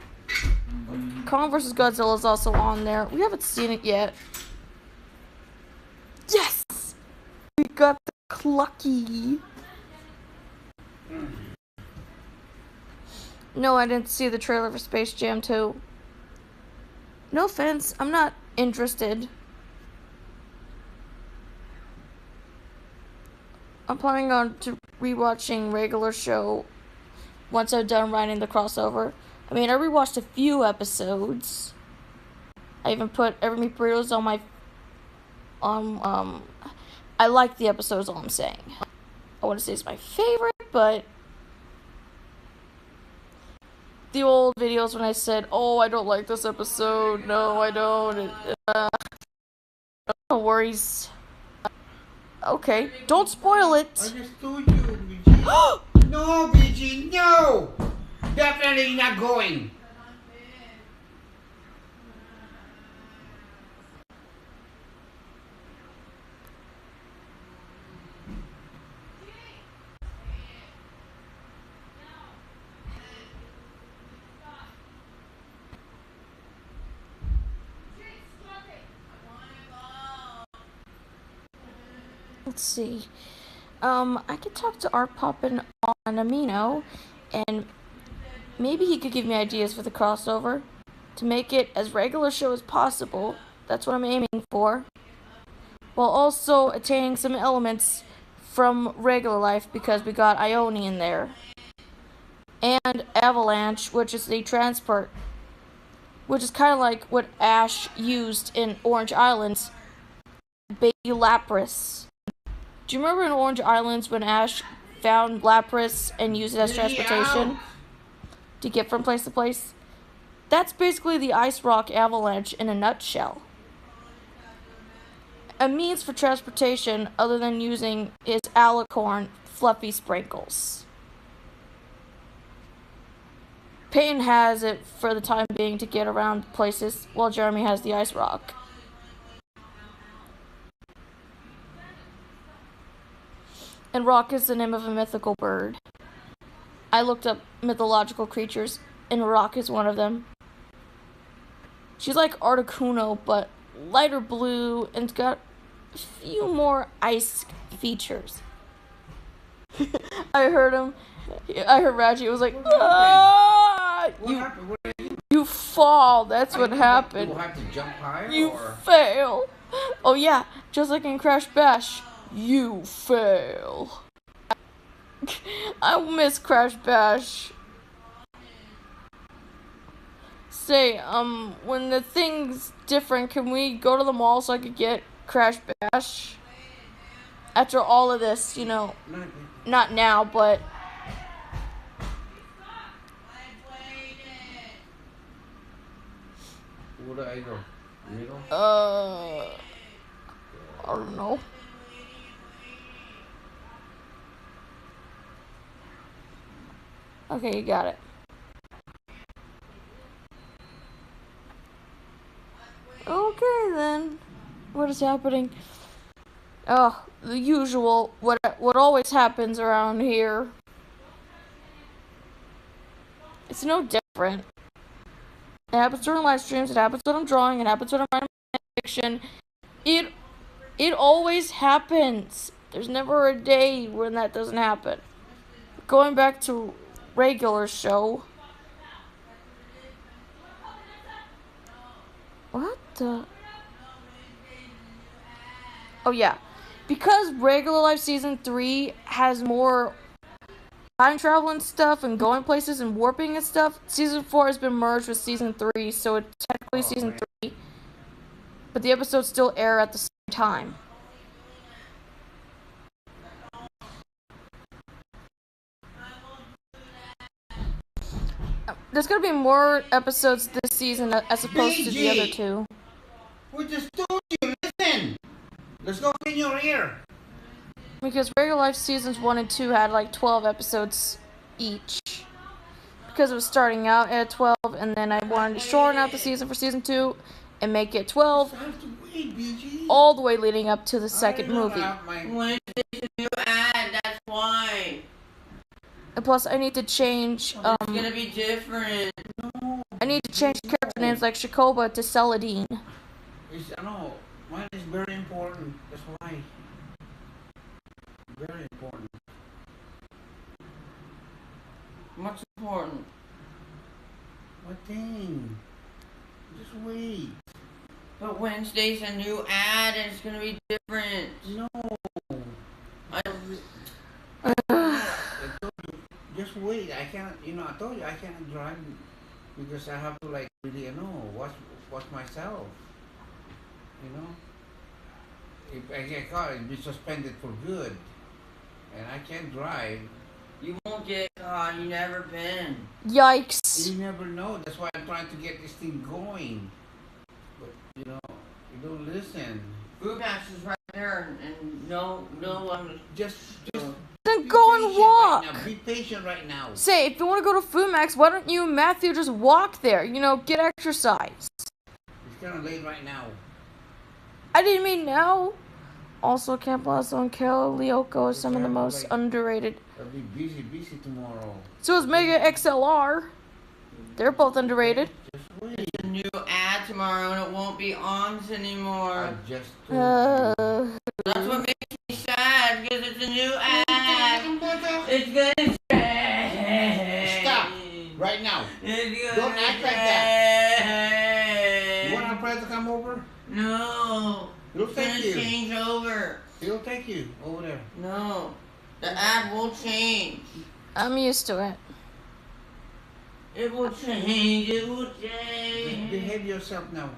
Kong vs. Godzilla is also on there. We haven't seen it yet. Yes! We got the Clucky. No, I didn't see the trailer for Space Jam 2. No offense, I'm not interested. I'm planning on to rewatching regular show once I'm done writing the crossover. I mean, I rewatched a few episodes. I even put Every Meat Burritos on my I like the episodes, all I'm saying. I want to say it's my favorite, but the old videos when I said, oh, I don't like this episode, no, I don't, no worries. Okay, don't spoil I it. just told you, BG. No, BG, no! Definitely not going. Let's see. I could talk to Art Poppin on Amino, and maybe he could give me ideas for the crossover to make it as regular show as possible. That's what I'm aiming for. While also attaining some elements from regular life because we got Ione in there. And Avalanche, which is the transport, which is kind of like what Ash used in Orange Islands. Baby Lapras. Do you remember in Orange Islands when Ash found Lapras and used it as transportation to get from place to place? That's basically the Ice Rock Avalanche in a nutshell. A means for transportation other than using his alicorn fluffy sprinkles. Peyton has it for the time being to get around places, while Jeremy has the Ice Rock. And Rock is the name of a mythical bird. I looked up mythological creatures, and Rock is one of them. She's like Articuno, but lighter blue, and it's got a few more ice features. I heard Raji was like, ah! What happened? What did you You fall, that's what happened. You have to jump higher You or? fail. Oh yeah, just like in Crash Bash. You fail. I miss Crash Bash. Say, when the thing's different, can we go to the mall so I could get Crash Bash? After all of this, you know, not now, but What do I go? Middle? I don't know. Okay, you got it. Okay then. What is happening? Oh, the usual. What always happens around here. It's no different. It happens during live streams. It happens when I'm drawing. It happens when I'm writing fiction. It always happens. There's never a day when that doesn't happen. Going back to regular show. What the? Oh yeah, because regular life season 3 has more time travel and stuff and going places and warping and stuff. Season 4 has been merged with season 3, so it's technically season 3, but the episodes still air at the same time. There's gonna be more episodes this season as opposed to the other two. We just told you, listen! Let's go in your ear! Because regular life seasons 1 and 2 had like 12 episodes each. Because it was starting out at 12, and then I wanted to shorten out the season for season 2 and make it 12, all the way leading up to the second movie. When it's a new ad, that's why. And plus, I need to change. It's gonna be different. I need to change character names like Shakoba to Celadine. No, mine is very important. That's why. Very important. What's important? What thing? Just wait. But Wednesday's a new ad and it's gonna be different. No. I Just wait. I can't. I told you I can't drive because I have to really watch myself. If I get caught, it'll be suspended for good, and I can't drive. You won't get caught. You never been. Yikes. You never know. That's why I'm trying to get this thing going. But you don't listen. Food Max is right there, and no one. Just Then go and walk. Right now. Be patient right now. Say, if you want to go to Food Max, why don't you and Matthew just walk there? Get exercise. It's kind of late right now. I didn't mean now. Also, Camp Lazo and Carol Lyoko are some of the most underrated. I'll be busy tomorrow. So is Mega XLR. They're both underrated. Just wait. It's a new ad tomorrow, and it won't be ons anymore. I just told you. That's what makes me sad, because it's a new ad. It's gonna change. Stop right now. It's gonna Don't act like that. You want Alfred to come over? No. He'll It's take gonna you. change over. He'll take you over there. No. The ad will change. I'm used to it. It will change. It will Just change. behave yourself now.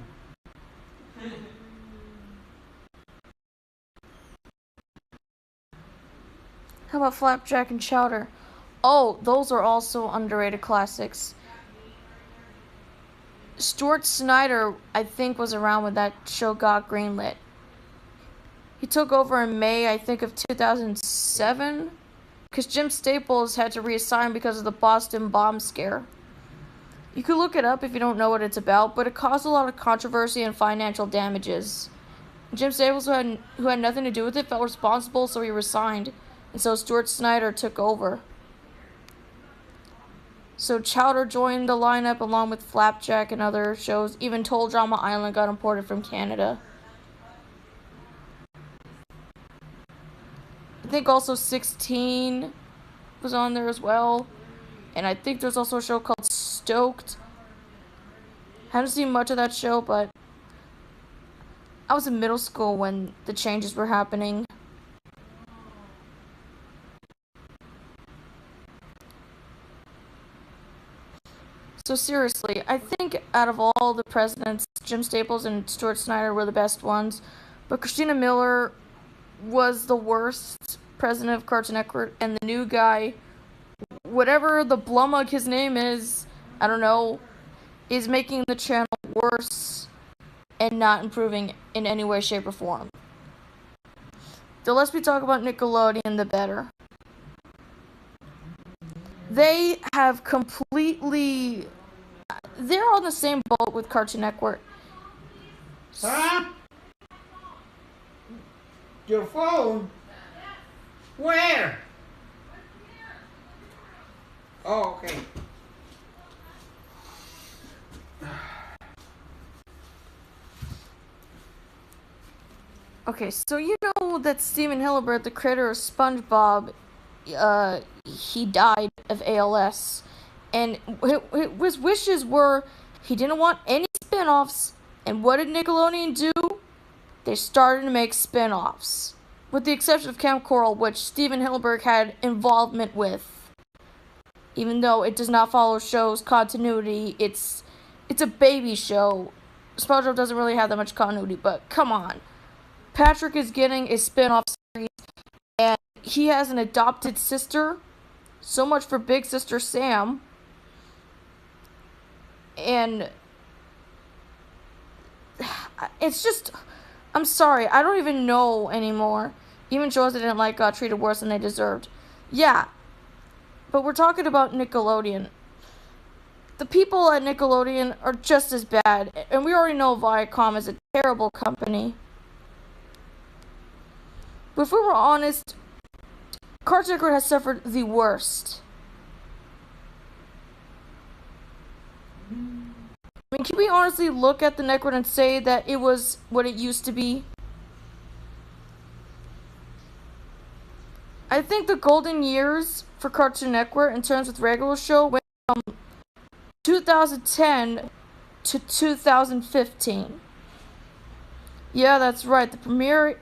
How about Flapjack and Chowder? Oh, those are also underrated classics. Stuart Snyder, I think, was around when that show got greenlit. He took over in May, I think, of 2007, because Jim Staples had to reassign because of the Boston bomb scare. You could look it up if you don't know what it's about, but it caused a lot of controversy and financial damages. Jim Staples, who had nothing to do with it, felt responsible, so he resigned, and so Stuart Snyder took over. So Chowder joined the lineup along with Flapjack and other shows. Even Total Drama Island got imported from Canada. I think also 16 was on there as well. And I think there's also a show called Stoked. Haven't seen much of that show, but I was in middle school when the changes were happening. So seriously, I think out of all the presidents, Jim Staples and Stuart Snyder were the best ones, but Christina Miller was the worst president of Cartoon Network, and the new guy, whatever the Blumug his name is, I don't know, is making the channel worse and not improving in any way, shape, or form. The less we talk about Nickelodeon, the better. They have completely... They're on the same boat with Cartoon Network. Huh? Your phone? Where? Oh, okay. Okay, so you know that Steven Hillenburg, the creator of SpongeBob, he died of ALS. And his wishes were he didn't want any spin-offs. And what did Nickelodeon do? They started to make spin-offs. With the exception of Camp Coral, which Steven Hillenburg had involvement with. Even though it does not follow show's continuity, it's a baby show. SpongeBob doesn't really have that much continuity, but come on. Patrick is getting a spin-off series, and he has an adopted sister. So much for Big Sister Sam. And it's just, I'm sorry, I don't even know anymore. Even shows I didn't like got treated worse than they deserved. Yeah, but we're talking about Nickelodeon. The people at Nickelodeon are just as bad, and we already know Viacom is a terrible company. But if we were honest, Cartoon Network has suffered the worst. I mean, can we honestly look at the network and say that it was what it used to be? I think the golden years for Cartoon Network in terms of regular show went from 2010 to 2015. Yeah, that's right. The premiere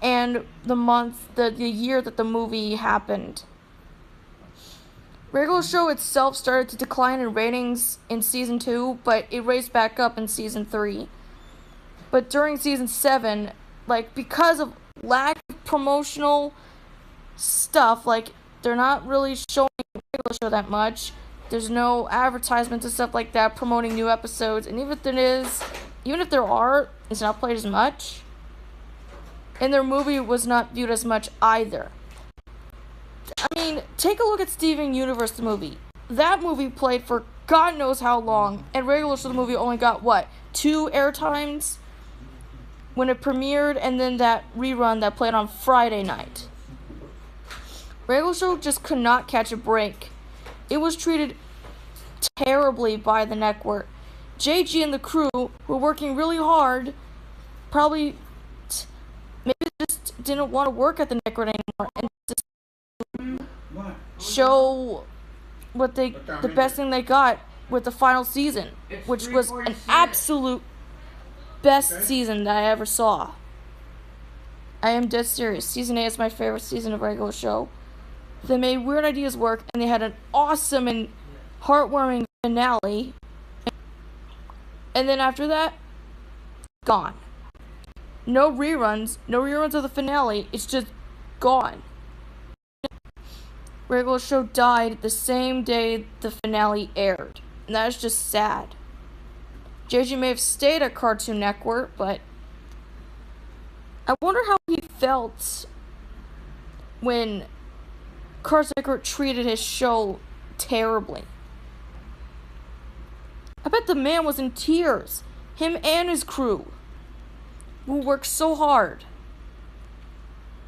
and the month, the year that the movie happened. Regular show itself started to decline in ratings in season 2, but it raised back up in season 3. But during season 7, because of lack of promotional stuff, they're not really showing regular show that much. There's no advertisements and stuff like that promoting new episodes, and even if there are, it's not played as much. And their movie was not viewed as much either. I mean, take a look at Steven Universe, the movie. That movie played for God knows how long, and regular show the movie only got, 2 airtimes when it premiered, and then that rerun that played on Friday night. Regular show just could not catch a break. It was treated terribly by the network. JG and the crew were working really hard, probably maybe just didn't want to work at the network anymore, and just show the best thing they got with the final season, which was an absolute best season that I ever saw. I am dead serious. Season 8 is my favorite season of regular show. They made Weird Ideas work, and they had an awesome and heartwarming finale. And then after that, gone. No reruns of the finale. It's just gone. Regular show died the same day the finale aired, and that is just sad. JG may have stayed at Cartoon Network, but I wonder how he felt when Cartoon Network treated his show terribly. I bet the man was in tears. Him and his crew, who worked so hard.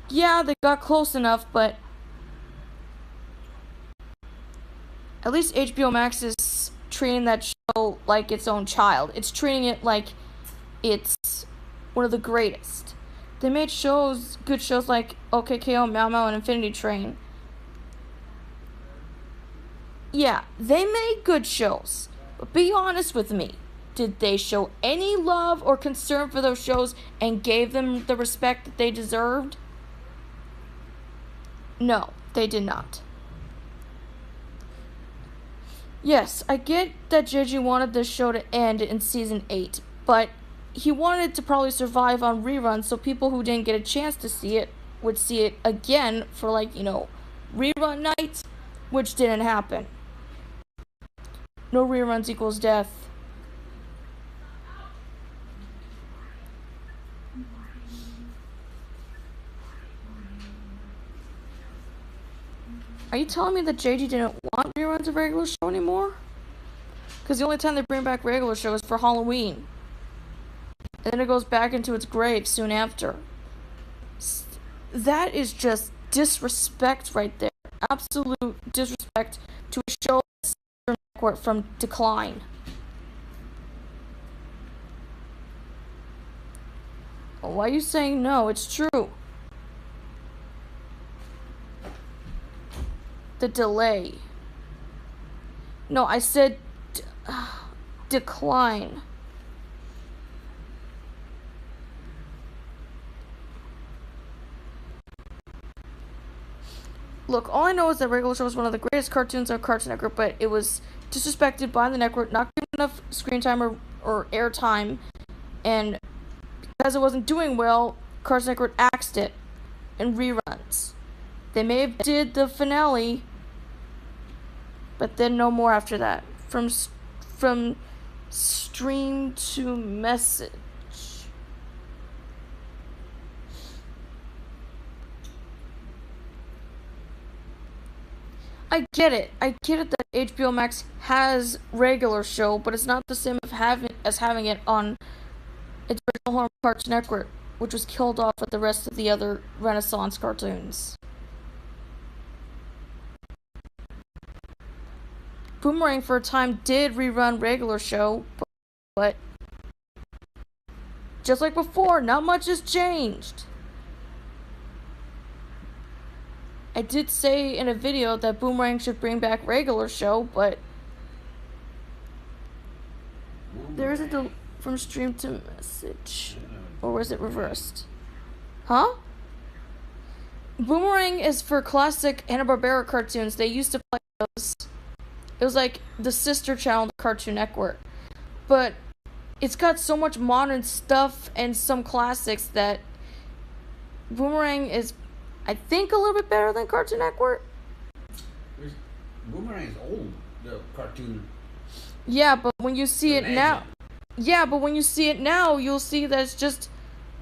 Yeah, they got close enough, but at least HBO Max is treating that show like its own child. It's treating it like it's one of the greatest. They made good shows like OKKO, Meow Meow, and Infinity Train. Yeah, they made good shows. But be honest with me. Did they show any love or concern for those shows and gave them the respect that they deserved? No, they did not. Yes, I get that JJ wanted this show to end in season 8, but he wanted it to probably survive on reruns so people who didn't get a chance to see it would see it again for, like, rerun night, which didn't happen. No reruns equals death. Are you telling me that JG didn't want reruns of regular show anymore? Because the only time they bring back regular show is for Halloween. And then it goes back into its grave soon after. That is just disrespect right there. Absolute disrespect to a show that's network from decline. Why are you saying no? It's true. The delay. No, I said decline. Look, all I know is that regular show was one of the greatest cartoons on Cartoon Network, but it was disrespected by the network, not given enough screen time or air time, and because it wasn't doing well, Cartoon Network axed it in reruns. They may have did the finale, but then no more after that. From stream to message. I get it. I get it that HBO Max has regular show, but it's not the same as having it on its original home Cartoon Network, which was killed off with the rest of the other Renaissance cartoons. Boomerang for a time did rerun regular show, but just like before, not much has changed. I did say in a video that Boomerang should bring back regular show, but there is a from stream to message, or was it reversed? Huh? Boomerang is for classic Hanna-Barbera cartoons. They used to play those. It was like the sister channel to Cartoon Network. But it's got so much modern stuff and some classics that Boomerang is, I think, a little bit better than Cartoon Network. Boomerang is old, the cartoon. Yeah, but when you see it now... Yeah, but when you see it now, you'll see that it's just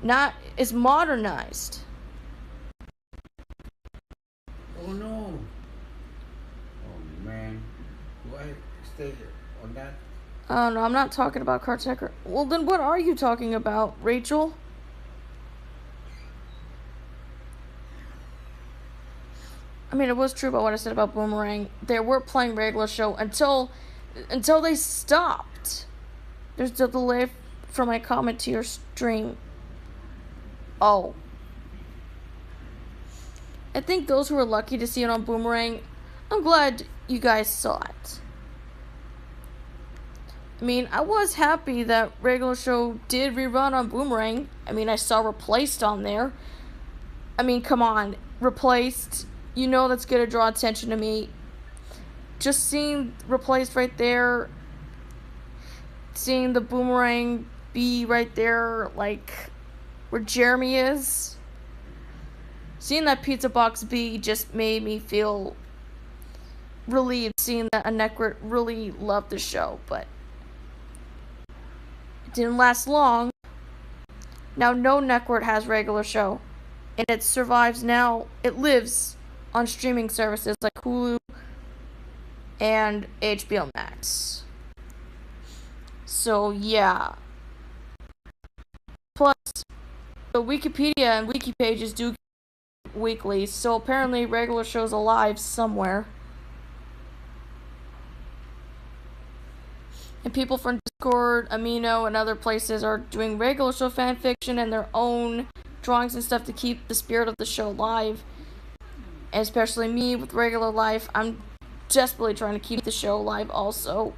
not... It's modernized. Oh no. Oh man. Do I stay on that? Oh no, I'm not talking about Cartoon Network. Well, then what are you talking about, Rachel? I mean, it was true about what I said about Boomerang. They were playing regular show until they stopped. There's a delay from my comment to your stream. Oh. I think those who were lucky to see it on Boomerang, I'm glad you guys saw it. I mean, I was happy that regular show did rerun on Boomerang. I mean, I saw Replaced on there. I mean, come on. Replaced, you know that's going to draw attention to me. Just seeing Replaced right there, seeing the Boomerang be right there, like where Jeremy is, seeing that pizza box be just made me feel relieved, seeing that a network really loved the show, but it didn't last long. Now no network has regular show, and it survives now. It lives on streaming services like Hulu and HBO Max. So yeah. Plus, the Wikipedia and wiki pages do weekly, so apparently regular show's alive somewhere. And people from Discord, Amino, and other places are doing regular show fanfiction and their own drawings and stuff to keep the spirit of the show alive. And especially me with regular life, I'm desperately trying to keep the show alive also.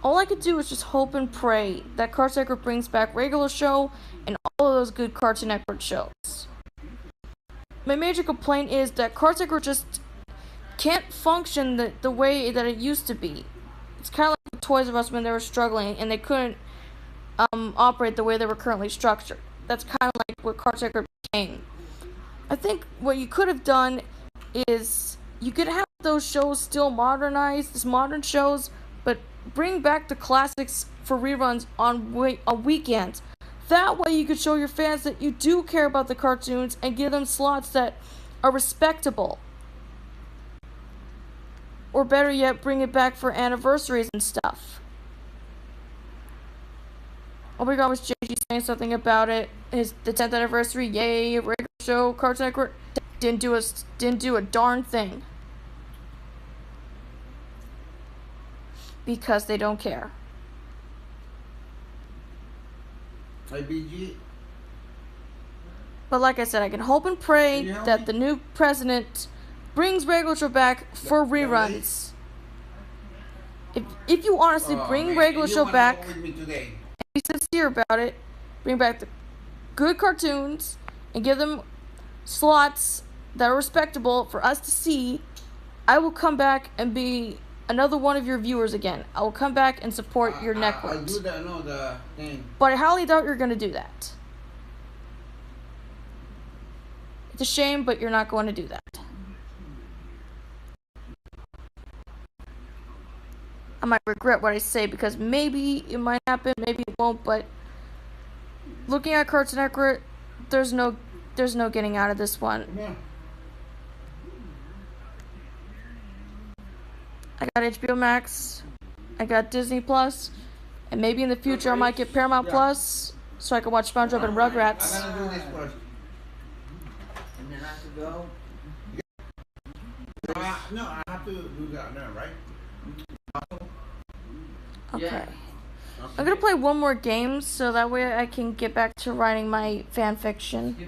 All I could do is just hope and pray that Cartoon Network brings back regular show and all of those good Cartoon Network shows. my major complaint is that Cartoon Network just can't function the way that it used to be. It's kind of like Toys R Us when they were struggling and they couldn't operate the way they were currently structured. That's kind of like what Cartoon Network became. I think what you could have done is you could have those shows still modernized, as modern shows, but bring back the classics for reruns on weekends. That way you could show your fans that you do care about the cartoons and give them slots that are respectable. Or better yet, bring it back for anniversaries and stuff. Oh my god, was JG saying something about it? The 10th anniversary, yay, regular show, Cartoon Network didn't do a darn thing. Because they don't care. Hey, BG. But like I said, I can hope and pray that the new president brings regular show back for reruns. If you honestly bring regular show back, with me today. be sincere about it, bring back the good cartoons and give them slots that are respectable for us to see, I will come back and be another one of your viewers again. I will come back and support your network. I do that, no, the thing. But I highly doubt you're going to do that. It's a shame, but you're not going to do that. I might regret what I say because maybe it might happen, maybe it won't, but looking at Cartoon Network, there's no getting out of this one. Come here. I got HBO Max, I got Disney Plus, and maybe in the future I might get Paramount Plus so I can watch SpongeBob and Rugrats. I'm gonna do this first. And then I have to go. No, I have to do that now, right? Okay. Yeah. I'm gonna play one more game so that way I can get back to writing my fan fiction.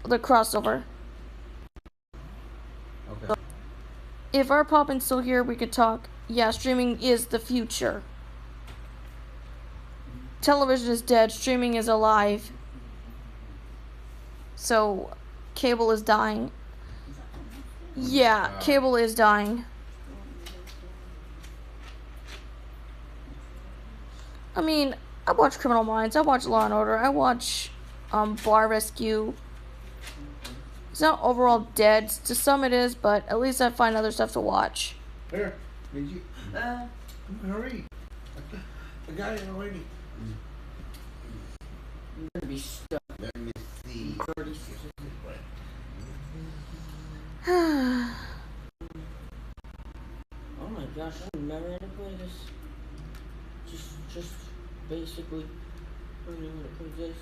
The crossover. Okay. If our Poppin's still here, we could talk. Yeah, streaming is the future. Television is dead, streaming is alive. So, cable is dying. Yeah, cable is dying. I mean, I watch Criminal Minds, I watch Law & Order, I watch Bar Rescue. It's not overall dead. To some it is, but at least I find other stuff to watch. Here, did you? Come on, hurry. I got it already. I'm gonna be stuck. Let me see. 30 I Oh my gosh, I never had to play this. Just basically, I don't know how to play this.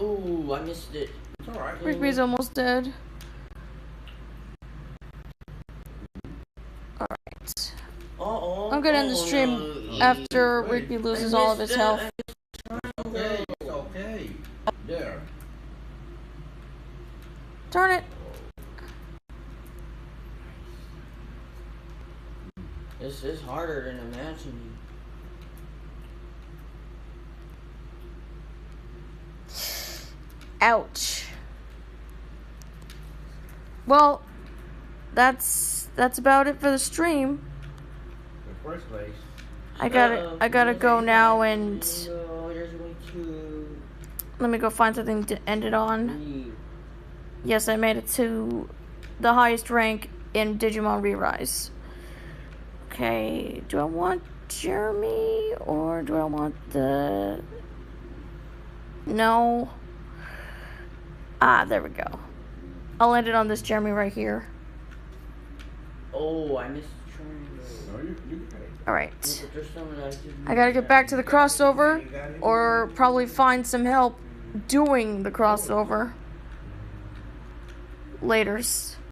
Ooh, I missed it. It's alright. Rigby's almost dead. Alright. I'm gonna end the stream after Rigby loses all of his health. Okay, it's okay. There. Darn it. This is harder than imagining. Ouch. Well, that's about it for the stream. The first place. I gotta go now and let me go find something to end it on. Yes, I made it to the highest rank in Digimon Re-Rise. Okay, do I want Jeremy or do I want the... No. Ah, there we go. I'll end it on this Jeremy right here. Oh, I missed the train. No, you got it. Alright. There's some that I didn't. I gotta get back to the crossover or probably find some help doing the crossover. Laters.